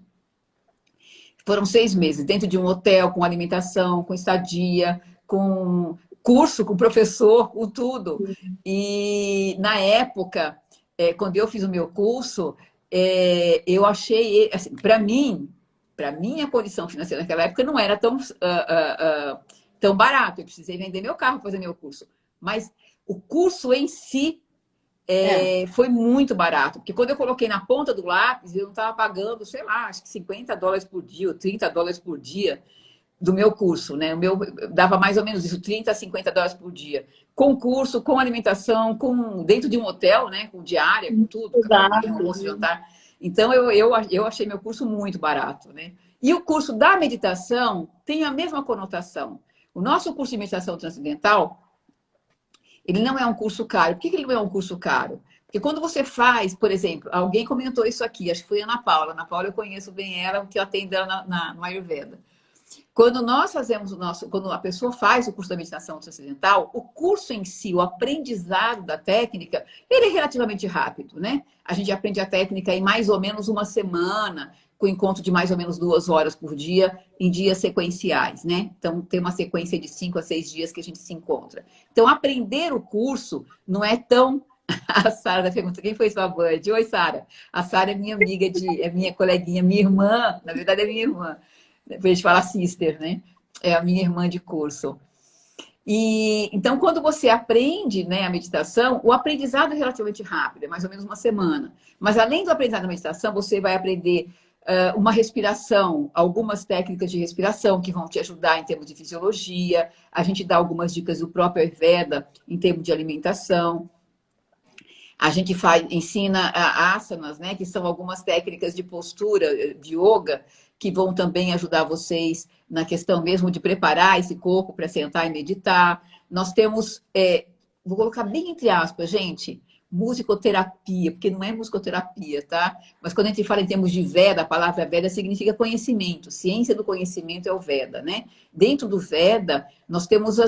Foram 6 meses, dentro de um hotel, com alimentação, com estadia, com curso, com professor, com tudo. E na época, quando eu fiz o meu curso, eu achei, assim, para minha condição financeira naquela época, não era tão barato. Eu precisei vender meu carro para fazer meu curso. Mas o curso em si foi muito barato. Porque quando eu coloquei na ponta do lápis, eu não estava pagando, sei lá, acho que $50 por dia ou $30 por dia do meu curso, né? O meu dava mais ou menos isso, $30 a $50 por dia. Com curso, com alimentação, dentro de um hotel, né? Com diária, com tudo, café da manhã, almoço, jantar. Então, eu achei meu curso muito barato, né? E o curso da meditação tem a mesma conotação. O nosso curso de meditação transcendental, ele não é um curso caro. Por que ele não é um curso caro? Porque quando você faz, por exemplo, alguém comentou isso aqui, acho que foi a Ana Paula. Ana Paula, eu conheço bem ela, que eu atendo ela no Ayurveda. Quando nós fazemos quando a pessoa faz o curso da meditação transcendental, o curso em si, o aprendizado da técnica, ele é relativamente rápido, né? A gente aprende a técnica em mais ou menos uma semana, com encontro de mais ou menos 2 horas por dia, em dias sequenciais, né? Então, tem uma sequência de 5 a 6 dias que a gente se encontra. Então, aprender o curso não é tão... A Sara pergunta, quem foi sua Band? Oi, Sara. A Sara é minha amiga, é minha coleguinha, minha irmã, na verdade é minha irmã. Depois a gente fala sister, né? É a minha irmã de curso. E então, quando você aprende, né, a meditação, o aprendizado é relativamente rápido, é mais ou menos uma semana. Mas além do aprendizado da meditação, você vai aprender uma respiração, algumas técnicas de respiração que vão te ajudar em termos de fisiologia. A gente dá algumas dicas do próprio Ayurveda em termos de alimentação. A gente ensina asanas, né, que são algumas técnicas de postura, de yoga, que vão também ajudar vocês na questão mesmo de preparar esse corpo para sentar e meditar. Nós temos, vou colocar bem entre aspas, gente, musicoterapia, porque não é musicoterapia, tá? Mas quando a gente fala em termos de Veda, a palavra Veda significa conhecimento, ciência do conhecimento é o Veda, né? Dentro do Veda, nós temos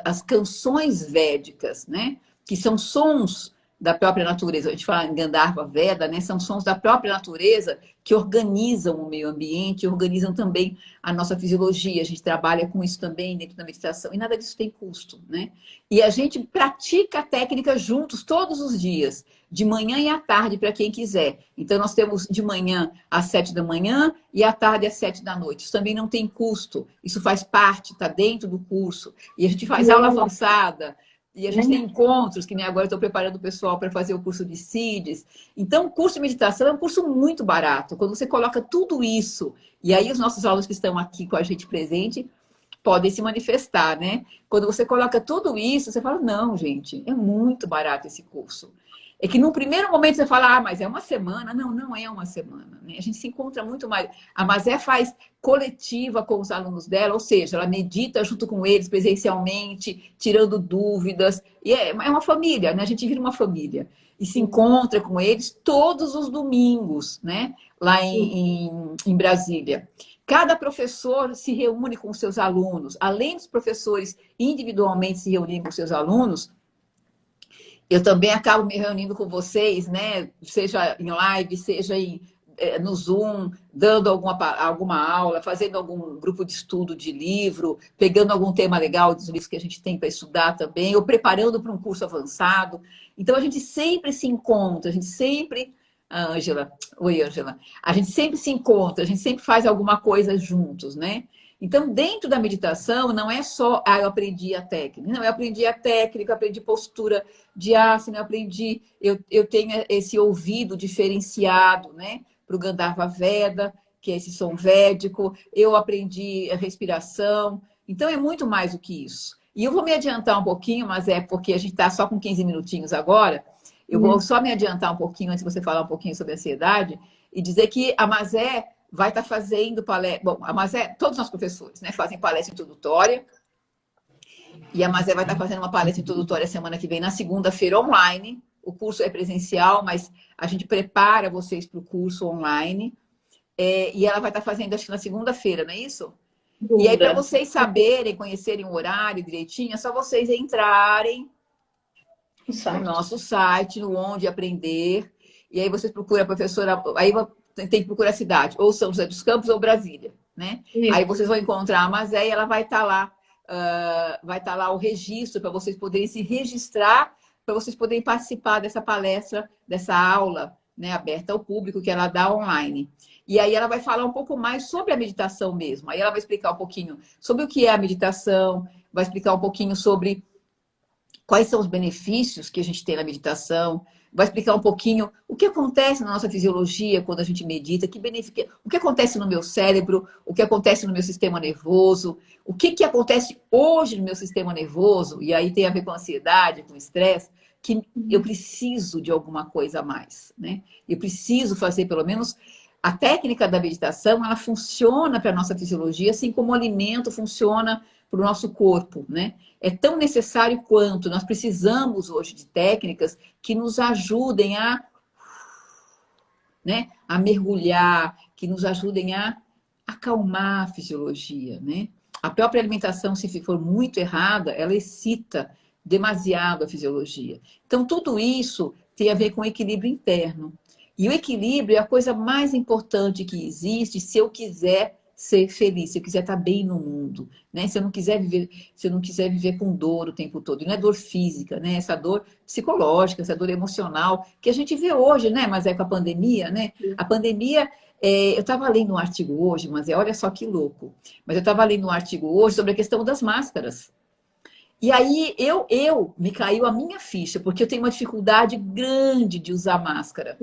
as canções védicas, né? Que são sons da própria natureza. A gente fala em Gandharva Veda, né? São sons da própria natureza que organizam o meio ambiente, organizam também a nossa fisiologia. A gente trabalha com isso também dentro da meditação. E nada disso tem custo, né? E a gente pratica a técnica juntos todos os dias, de manhã e à tarde, para quem quiser. Então, nós temos de manhã às 7 da manhã e à tarde às 7 da noite. Isso também não tem custo. Isso faz parte, está dentro do curso. E a gente faz aula avançada. E a gente tem encontros, que nem agora eu estou preparando o pessoal para fazer o curso de CIDES. Então, o curso de meditação é um curso muito barato. Quando você coloca tudo isso, e aí os nossos alunos que estão aqui com a gente presente podem se manifestar, né? Quando você coloca tudo isso, você fala, não, gente, é muito barato esse curso. É que no primeiro momento você fala, mas é uma semana. Não, não é uma semana, né? A gente se encontra muito mais. A Mazé faz coletiva com os alunos dela, ou seja, ela medita junto com eles presencialmente, tirando dúvidas. E é uma família, né? A gente vira uma família. E se encontra com eles todos os domingos, né? Lá em Brasília. Cada professor se reúne com os seus alunos. Além dos professores individualmente se reunirem com os seus alunos, eu também acabo me reunindo com vocês, né? Seja em live, seja no Zoom, dando alguma aula, fazendo algum grupo de estudo de livro, pegando algum tema legal dos livros que a gente tem para estudar também, ou preparando para um curso avançado. Então, a gente sempre se encontra, a gente sempre... Ângela, oi, Ângela. A gente sempre se encontra, a gente sempre faz alguma coisa juntos, né? Então, dentro da meditação, não é só, eu aprendi a técnica. Não, eu aprendi a técnica, eu aprendi postura de asana, eu tenho esse ouvido diferenciado, né? Para o Gandharva Veda, que é esse som védico. Eu aprendi a respiração. Então, é muito mais do que isso. E eu vou me adiantar um pouquinho, mas é porque a gente está só com 15 minutinhos agora. Eu vou só me adiantar um pouquinho antes de você falar um pouquinho sobre ansiedade e dizer que a Mazé vai estar fazendo palestra. Bom, a Mazé, todos nós professores, né, fazem palestra introdutória. E a Mazé vai estar fazendo uma palestra introdutória semana que vem, na segunda-feira, online. O curso é presencial, mas a gente prepara vocês para o curso online. E ela vai estar fazendo, acho que na segunda-feira, não é isso? E aí, para vocês saberem, conhecerem o horário direitinho, é só vocês entrarem no nosso site, no Onde Aprender. E aí vocês procuram a professora. Aí tem que procurar a cidade, ou São José dos Campos ou Brasília, né? Isso. Aí vocês vão encontrar a Mazé e ela vai estar lá. Vai estar lá o registro para vocês poderem se registrar, para vocês poderem participar dessa palestra, dessa aula, né, aberta ao público que ela dá online. E aí ela vai falar um pouco mais sobre a meditação mesmo. Aí ela vai explicar um pouquinho sobre o que é a meditação, vai explicar um pouquinho sobre quais são os benefícios que a gente tem na meditação, vai explicar um pouquinho o que acontece na nossa fisiologia quando a gente medita, o que acontece no meu cérebro, o que acontece no meu sistema nervoso, o que acontece hoje no meu sistema nervoso, e aí tem a ver com a ansiedade, com o estresse, que eu preciso de alguma coisa a mais, né? Eu preciso fazer pelo menos. A técnica da meditação, ela funciona para a nossa fisiologia, assim como o alimento funciona para o nosso corpo, né? É tão necessário quanto. Nós precisamos hoje de técnicas que nos ajudem né, a mergulhar, que nos ajudem a acalmar a fisiologia, né? A própria alimentação, se for muito errada, ela excita demasiado a fisiologia. Então, tudo isso tem a ver com o equilíbrio interno. E o equilíbrio é a coisa mais importante que existe se eu quiser ser feliz, se eu quiser estar bem no mundo, né? Se eu não quiser viver com dor o tempo todo. E não é dor física, né? Essa dor psicológica, essa dor emocional que a gente vê hoje, né? Mas é com a pandemia, né? A pandemia, eu estava lendo um artigo hoje, mas olha só que louco. Mas eu estava lendo um artigo hoje sobre a questão das máscaras. E aí me caiu a minha ficha, porque eu tenho uma dificuldade grande de usar máscara.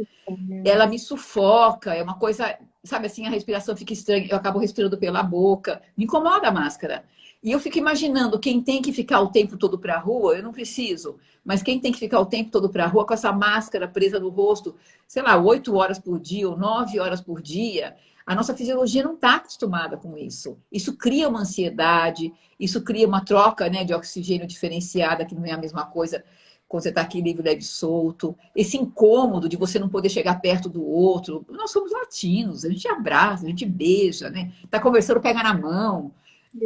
Ela me sufoca, é uma coisa, sabe assim, a respiração fica estranha, eu acabo respirando pela boca, me incomoda a máscara. E eu fico imaginando quem tem que ficar o tempo todo para a rua, eu não preciso, mas quem tem que ficar o tempo todo para a rua com essa máscara presa no rosto, sei lá, 8 horas por dia ou 9 horas por dia, a nossa fisiologia não está acostumada com isso. Isso cria uma ansiedade, isso cria uma troca, né, de oxigênio diferenciada, que não é a mesma coisa quando você está aqui livre, leve, solto. Esse incômodo de você não poder chegar perto do outro. Nós somos latinos, a gente abraça, a gente beija, né? Está conversando, pega na mão.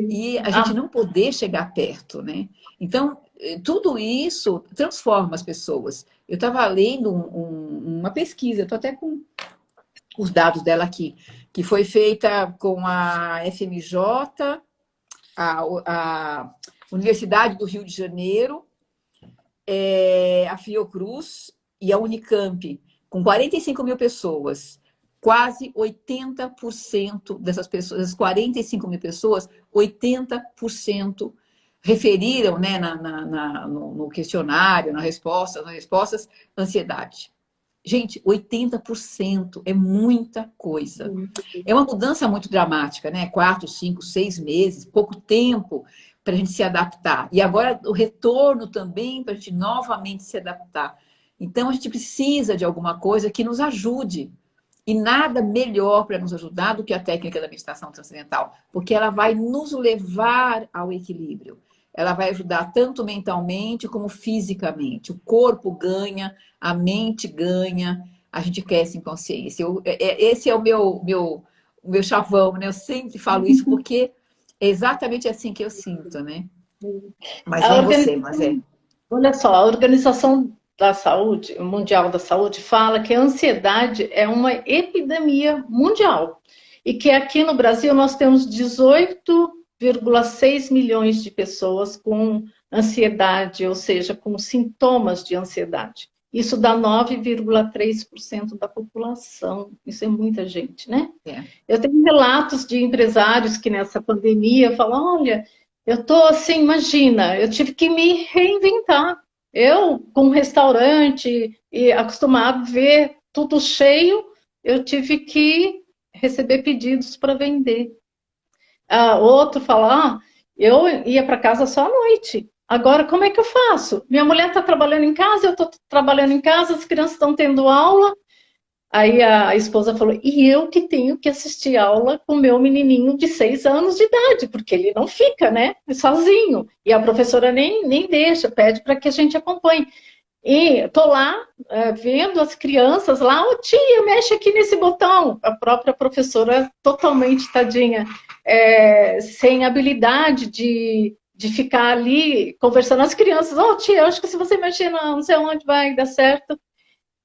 E a gente não poder chegar perto, né? Então, tudo isso transforma as pessoas. Eu estava lendo uma pesquisa, estou até com os dados dela aqui, que foi feita com a FMJ, a Universidade do Rio de Janeiro, a Fiocruz e a Unicamp, com 45 mil pessoas. Quase 80% dessas pessoas, das 45 mil pessoas, 80% referiram, né, no questionário, nas respostas, ansiedade. Gente, 80% é muita coisa. É uma mudança muito dramática, né? 4, 5, 6 meses, pouco tempo para a gente se adaptar. E agora o retorno também para a gente novamente se adaptar. Então, a gente precisa de alguma coisa que nos ajude. E nada melhor para nos ajudar do que a técnica da meditação transcendental, porque ela vai nos levar ao equilíbrio. Ela vai ajudar tanto mentalmente como fisicamente. O corpo ganha, a mente ganha, a gente cresce em consciência. Esse é o meu chavão, né? Eu sempre falo isso porque é exatamente assim que eu sinto, né? Mas vamos você, mas Olha só, a Organização da Saúde, Mundial da Saúde, fala que a ansiedade é uma epidemia mundial. E que aqui no Brasil nós temos 18,6 milhões de pessoas com ansiedade, ou seja, com sintomas de ansiedade. Isso dá 9,3% da população. Isso é muita gente, né? Eu tenho relatos de empresários que nessa pandemia falam, olha, eu tô assim, imagina, eu tive que me reinventar. Eu, com um restaurante e acostumado a ver tudo cheio, eu tive que receber pedidos para vender. Outro fala Eu ia para casa só à noite. Agora, como é que eu faço? Minha mulher está trabalhando em casa, eu estou trabalhando em casa, as crianças estão tendo aula. Aí a esposa falou, e eu que tenho que assistir aula com o meu menininho de 6 anos de idade, porque ele não fica, né, sozinho. E a professora nem deixa, pede para que a gente acompanhe. E tô lá vendo as crianças lá, ô tia, mexe aqui nesse botão. A própria professora totalmente tadinha, sem habilidade de ficar ali conversando as crianças. Ô tia, eu acho que se você mexer não sei onde vai dar certo.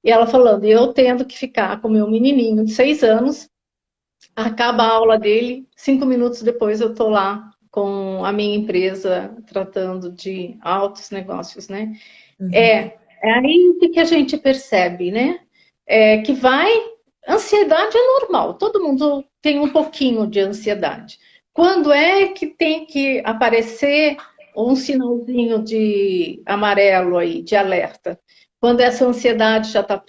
E ela falando, eu tendo que ficar com o meu menininho de 6 anos, acaba a aula dele, 5 minutos depois eu tô lá com a minha empresa tratando de altos negócios, né? Uhum. É aí o que a gente percebe, né? Que vai. Ansiedade é normal, todo mundo tem um pouquinho de ansiedade. Quando é que tem que aparecer um sinalzinho de amarelo aí, de alerta? Quando essa ansiedade já está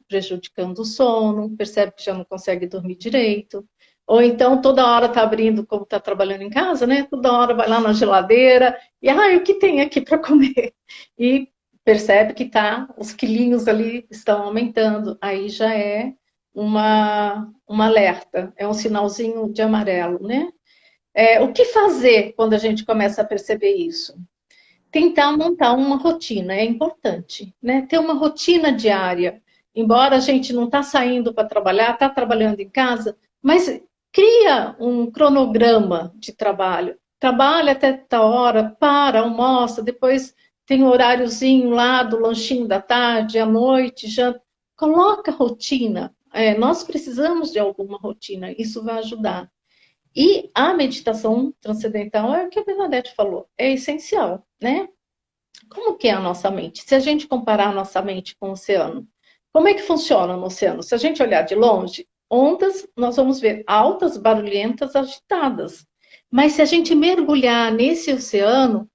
prejudicando o sono, percebe que já não consegue dormir direito. Ou então toda hora está abrindo, como está trabalhando em casa, né? Toda hora vai lá na geladeira e, o que tem aqui para comer? E percebe que os quilinhos ali estão aumentando, aí já é um alerta, é um sinalzinho de amarelo, né? O que fazer quando a gente começa a perceber isso? Tentar montar uma rotina, é importante, né? Ter uma rotina diária, embora a gente não está saindo para trabalhar, está trabalhando em casa, mas cria um cronograma de trabalho. Trabalha até tal hora, para, almoça, depois tem o horáriozinho lá do lanchinho da tarde, à noite, janta. Coloca rotina. Nós precisamos de alguma rotina, isso vai ajudar. E a meditação transcendental é o que a Bernadette falou, é essencial, né? Como que é a nossa mente? Se a gente comparar a nossa mente com o oceano, como é que funciona no oceano? Se a gente olhar de longe, ondas nós vamos ver altas, barulhentas, agitadas. Mas se a gente mergulhar nesse oceano,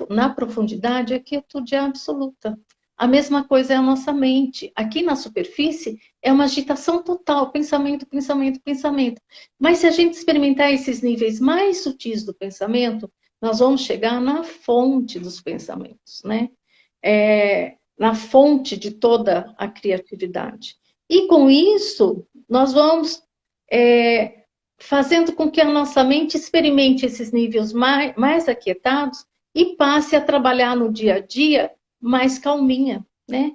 na profundidade é quietude absoluta. A mesma coisa é a nossa mente. Aqui na superfície é uma agitação total, pensamento, pensamento, pensamento. Mas se a gente experimentar esses níveis mais sutis do pensamento, nós vamos chegar na fonte dos pensamentos, né? Na fonte de toda a criatividade. E com isso, nós vamos fazendo com que a nossa mente experimente esses níveis mais aquietados e passe a trabalhar no dia a dia mais calminha, né?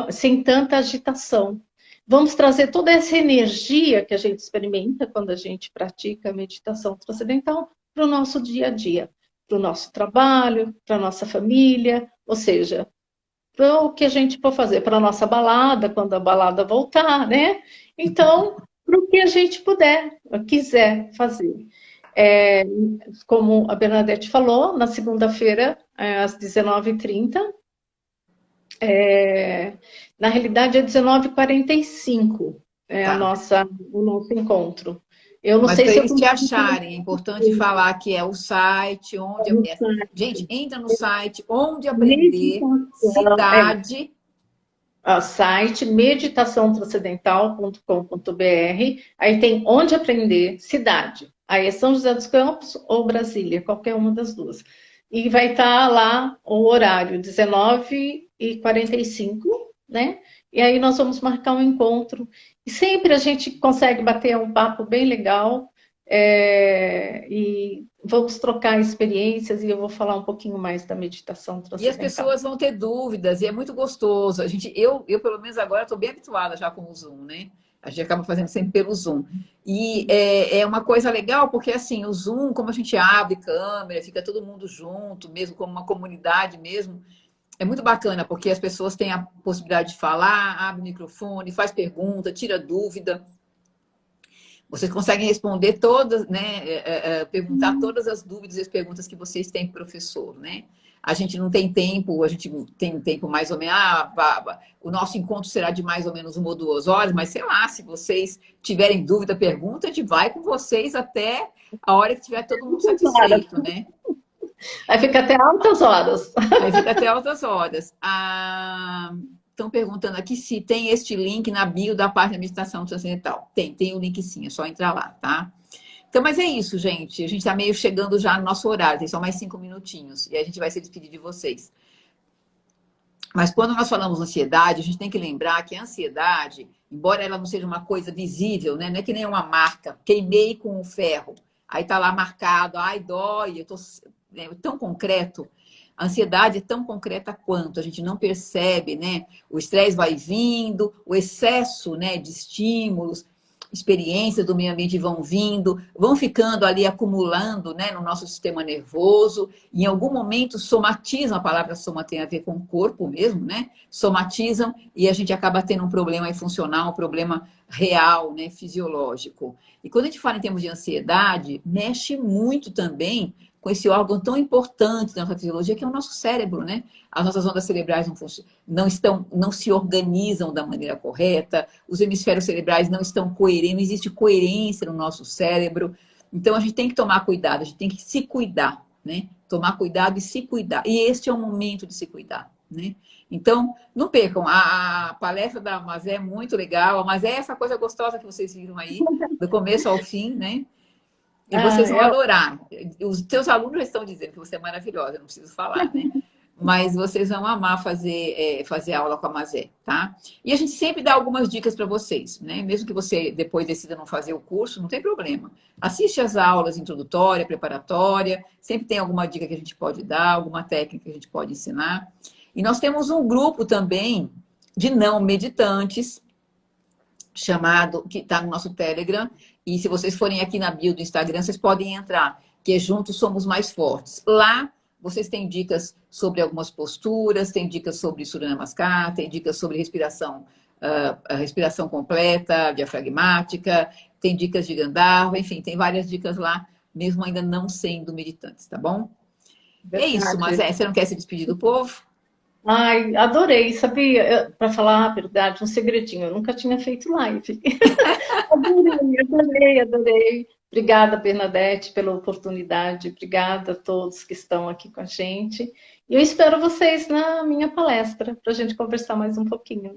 Sem tanta agitação. Vamos trazer toda essa energia que a gente experimenta quando a gente pratica a meditação transcendental para o nosso dia a dia, para o nosso trabalho, para a nossa família, ou seja, para o que a gente for fazer, para a nossa balada, quando a balada voltar, né? Então, para o que a gente quiser fazer. Como a Bernadette falou, na segunda-feira, às 19h30, na realidade é 19h45, Tá. o nosso encontro. Eu não Mas sei para se eu eles te consigo acharem, é importante falar que é o site, onde... Gente, entra no site, onde aprender, meditação, cidade... site meditaçãotranscendental.com.br, aí tem onde aprender, cidade. Aí é São José dos Campos ou Brasília, qualquer uma das duas. E vai estar lá o horário, 19h45, né? E aí nós vamos marcar um encontro. E sempre a gente consegue bater um papo bem legal. E vamos trocar experiências e eu vou falar um pouquinho mais da meditação E as transcendental. pessoas vão ter dúvidas, e é muito gostoso. Eu pelo menos agora, estou bem habituada já com o Zoom, né? A gente acaba fazendo sempre pelo Zoom. E é uma coisa legal, porque assim, o Zoom, como a gente abre câmera, fica todo mundo junto, mesmo como uma comunidade mesmo, é muito bacana, porque as pessoas têm a possibilidade de falar, abre o microfone, faz pergunta, tira dúvida. Vocês conseguem responder todas, né? Perguntar todas as dúvidas e as perguntas que vocês têm para o professor, né? A gente não tem tempo, a gente tem um tempo mais ou menos. O nosso encontro será de mais ou menos 1 ou 2 horas, mas sei lá, se vocês tiverem dúvida, pergunta, a gente vai com vocês até a hora que tiver todo mundo satisfeito, né? Aí fica até altas horas. Aí fica até altas horas. Estão perguntando aqui se tem este link na bio da página Meditação Transcendental. Tem o link sim, é só entrar lá, tá? Então, mas é isso, gente. A gente está meio chegando já no nosso horário, tem só mais 5 minutinhos. E a gente vai se despedir de vocês. Mas quando nós falamos ansiedade, a gente tem que lembrar que a ansiedade, embora ela não seja uma coisa visível, né? Não é que nem uma marca, queimei com o ferro, aí tá lá marcado, ai, dói, eu tô tão concreto. A ansiedade é tão concreta quanto a gente não percebe, né? O estresse vai vindo, o excesso, né, de estímulos, experiências do meio ambiente vão vindo, vão ficando ali acumulando, né, no nosso sistema nervoso. Em algum momento somatizam, a palavra soma tem a ver com o corpo mesmo, né? Somatizam e a gente acaba tendo um problema aí funcional, um problema real, né, fisiológico. E quando a gente fala em termos de ansiedade, mexe muito também com esse órgão tão importante da nossa fisiologia, que é o nosso cérebro, né? As nossas ondas cerebrais não se organizam da maneira correta, os hemisférios cerebrais não estão coerentes, não existe coerência no nosso cérebro. Então, a gente tem que tomar cuidado, a gente tem que se cuidar, né? Tomar cuidado e se cuidar. E este é o momento de se cuidar, né? Então, não percam, a palestra da Mazé é muito legal, mas é essa coisa gostosa que vocês viram aí, do começo ao fim, né? E vocês vão adorar. Os teus alunos já estão dizendo que você é maravilhosa, não preciso falar, né? Mas vocês vão amar fazer aula com a Mazé, tá? E a gente sempre dá algumas dicas para vocês, né? Mesmo que você depois decida não fazer o curso, não tem problema. Assiste as aulas introdutória, preparatória, sempre tem alguma dica que a gente pode dar, alguma técnica que a gente pode ensinar. E nós temos um grupo também de não meditantes, chamado, que está no nosso Telegram, e se vocês forem aqui na bio do Instagram, vocês podem entrar, que é Juntos Somos Mais Fortes. Lá, vocês têm dicas sobre algumas posturas, tem dicas sobre Surya Namaskar, tem dicas sobre respiração, a respiração completa, diafragmática, tem dicas de Gandharva, enfim, tem várias dicas lá, mesmo ainda não sendo meditantes, tá bom? Verdade. É isso, mas você não quer se despedir do povo? Ai, adorei, sabia? Para falar a verdade, um segredinho, eu nunca tinha feito live. Adorei. Obrigada, Bernadette, pela oportunidade. Obrigada a todos que estão aqui com a gente. E eu espero vocês na minha palestra, para a gente conversar mais um pouquinho.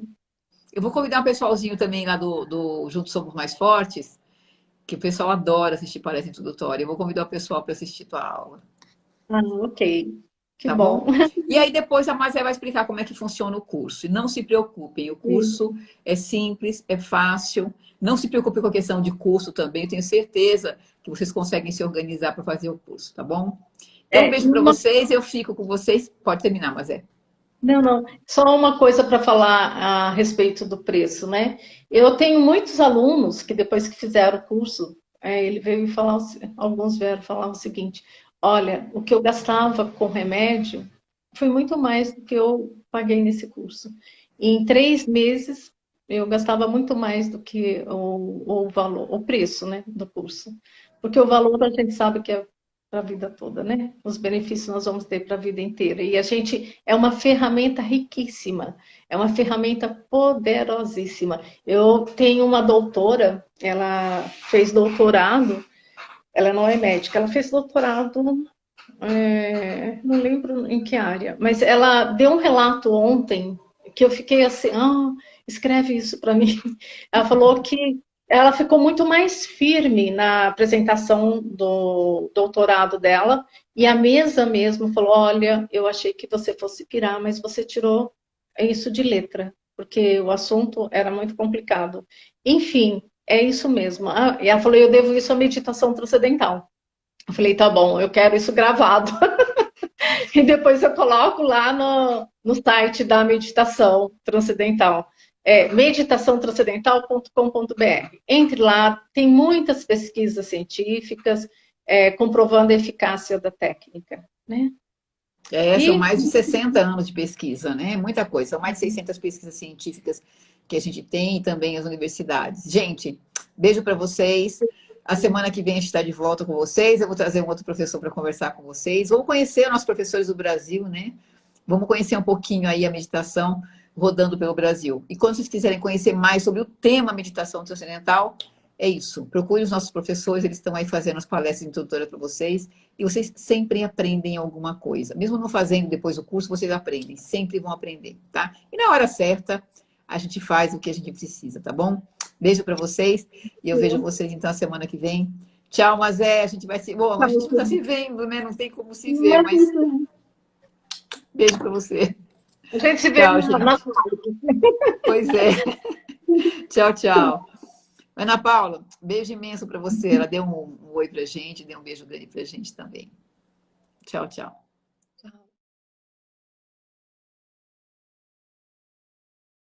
Eu vou convidar um pessoalzinho também lá do Juntos Somos Mais Fortes, que o pessoal adora assistir palestra introdutória. Eu vou convidar o pessoal para assistir tua aula. Ah, ok. Que Tá bom. E aí depois a Mazé vai explicar como é que funciona o curso. E não se preocupem, o curso é simples, é fácil. Não se preocupe com a questão de curso também. Eu tenho certeza que vocês conseguem se organizar para fazer o curso, tá bom? Então, um beijo para vocês. Eu fico com vocês. Pode terminar, Mazé. Não. Só uma coisa para falar a respeito do preço, né? Eu tenho muitos alunos que depois que fizeram o curso, ele veio falar, alguns vieram falar o seguinte: olha, o que eu gastava com remédio foi muito mais do que eu paguei nesse curso. E em 3 meses eu gastava muito mais do que o valor, o preço, né, do curso. Porque o valor a gente sabe que é para a vida toda, né? Os benefícios nós vamos ter para a vida inteira. E a gente é uma ferramenta riquíssima, é uma ferramenta poderosíssima. Eu tenho uma doutora, ela fez doutorado, ela não é médica, ela fez doutorado, não lembro em que área, mas ela deu um relato ontem que eu fiquei assim, escreve isso para mim. Ela falou que ela ficou muito mais firme na apresentação do doutorado dela, e a mesa mesmo falou: olha, eu achei que você fosse pirar, mas você tirou isso de letra, porque o assunto era muito complicado. Enfim, é isso mesmo. E ela falou: eu devo isso à meditação transcendental. Eu falei: tá bom, eu quero isso gravado. E depois eu coloco lá no site da meditação transcendental. meditaçãotranscendental.com.br. Entre lá, tem muitas pesquisas científicas comprovando a eficácia da técnica, né? São mais de 60 anos de pesquisa, né? Muita coisa. São mais de 600 pesquisas científicas que a gente tem e também as universidades. Gente, beijo para vocês. A semana que vem a gente está de volta com vocês. Eu vou trazer um outro professor para conversar com vocês. Vamos conhecer nossos professores do Brasil, né? Vamos conhecer um pouquinho aí a meditação rodando pelo Brasil. E quando vocês quiserem conhecer mais sobre o tema meditação transcendental, é isso. Procure os nossos professores, eles estão aí fazendo as palestras introdutórias para vocês. E vocês sempre aprendem alguma coisa. Mesmo não fazendo depois o curso, vocês aprendem. Sempre vão aprender, tá? E na hora certa, a gente faz o que a gente precisa, tá bom? Beijo para vocês. E eu vejo vocês então a semana que vem. Tchau, Mazé. A gente vai se... Bom, a gente não está se vendo, né? Não tem como se ver, Mas mas beijo para você. a gente se vê Tchau, gente. na... Pois é. Tchau, tchau. Ana Paula, beijo imenso para você. Ela deu um oi para a gente, deu um beijo grande para a gente também. Tchau, tchau.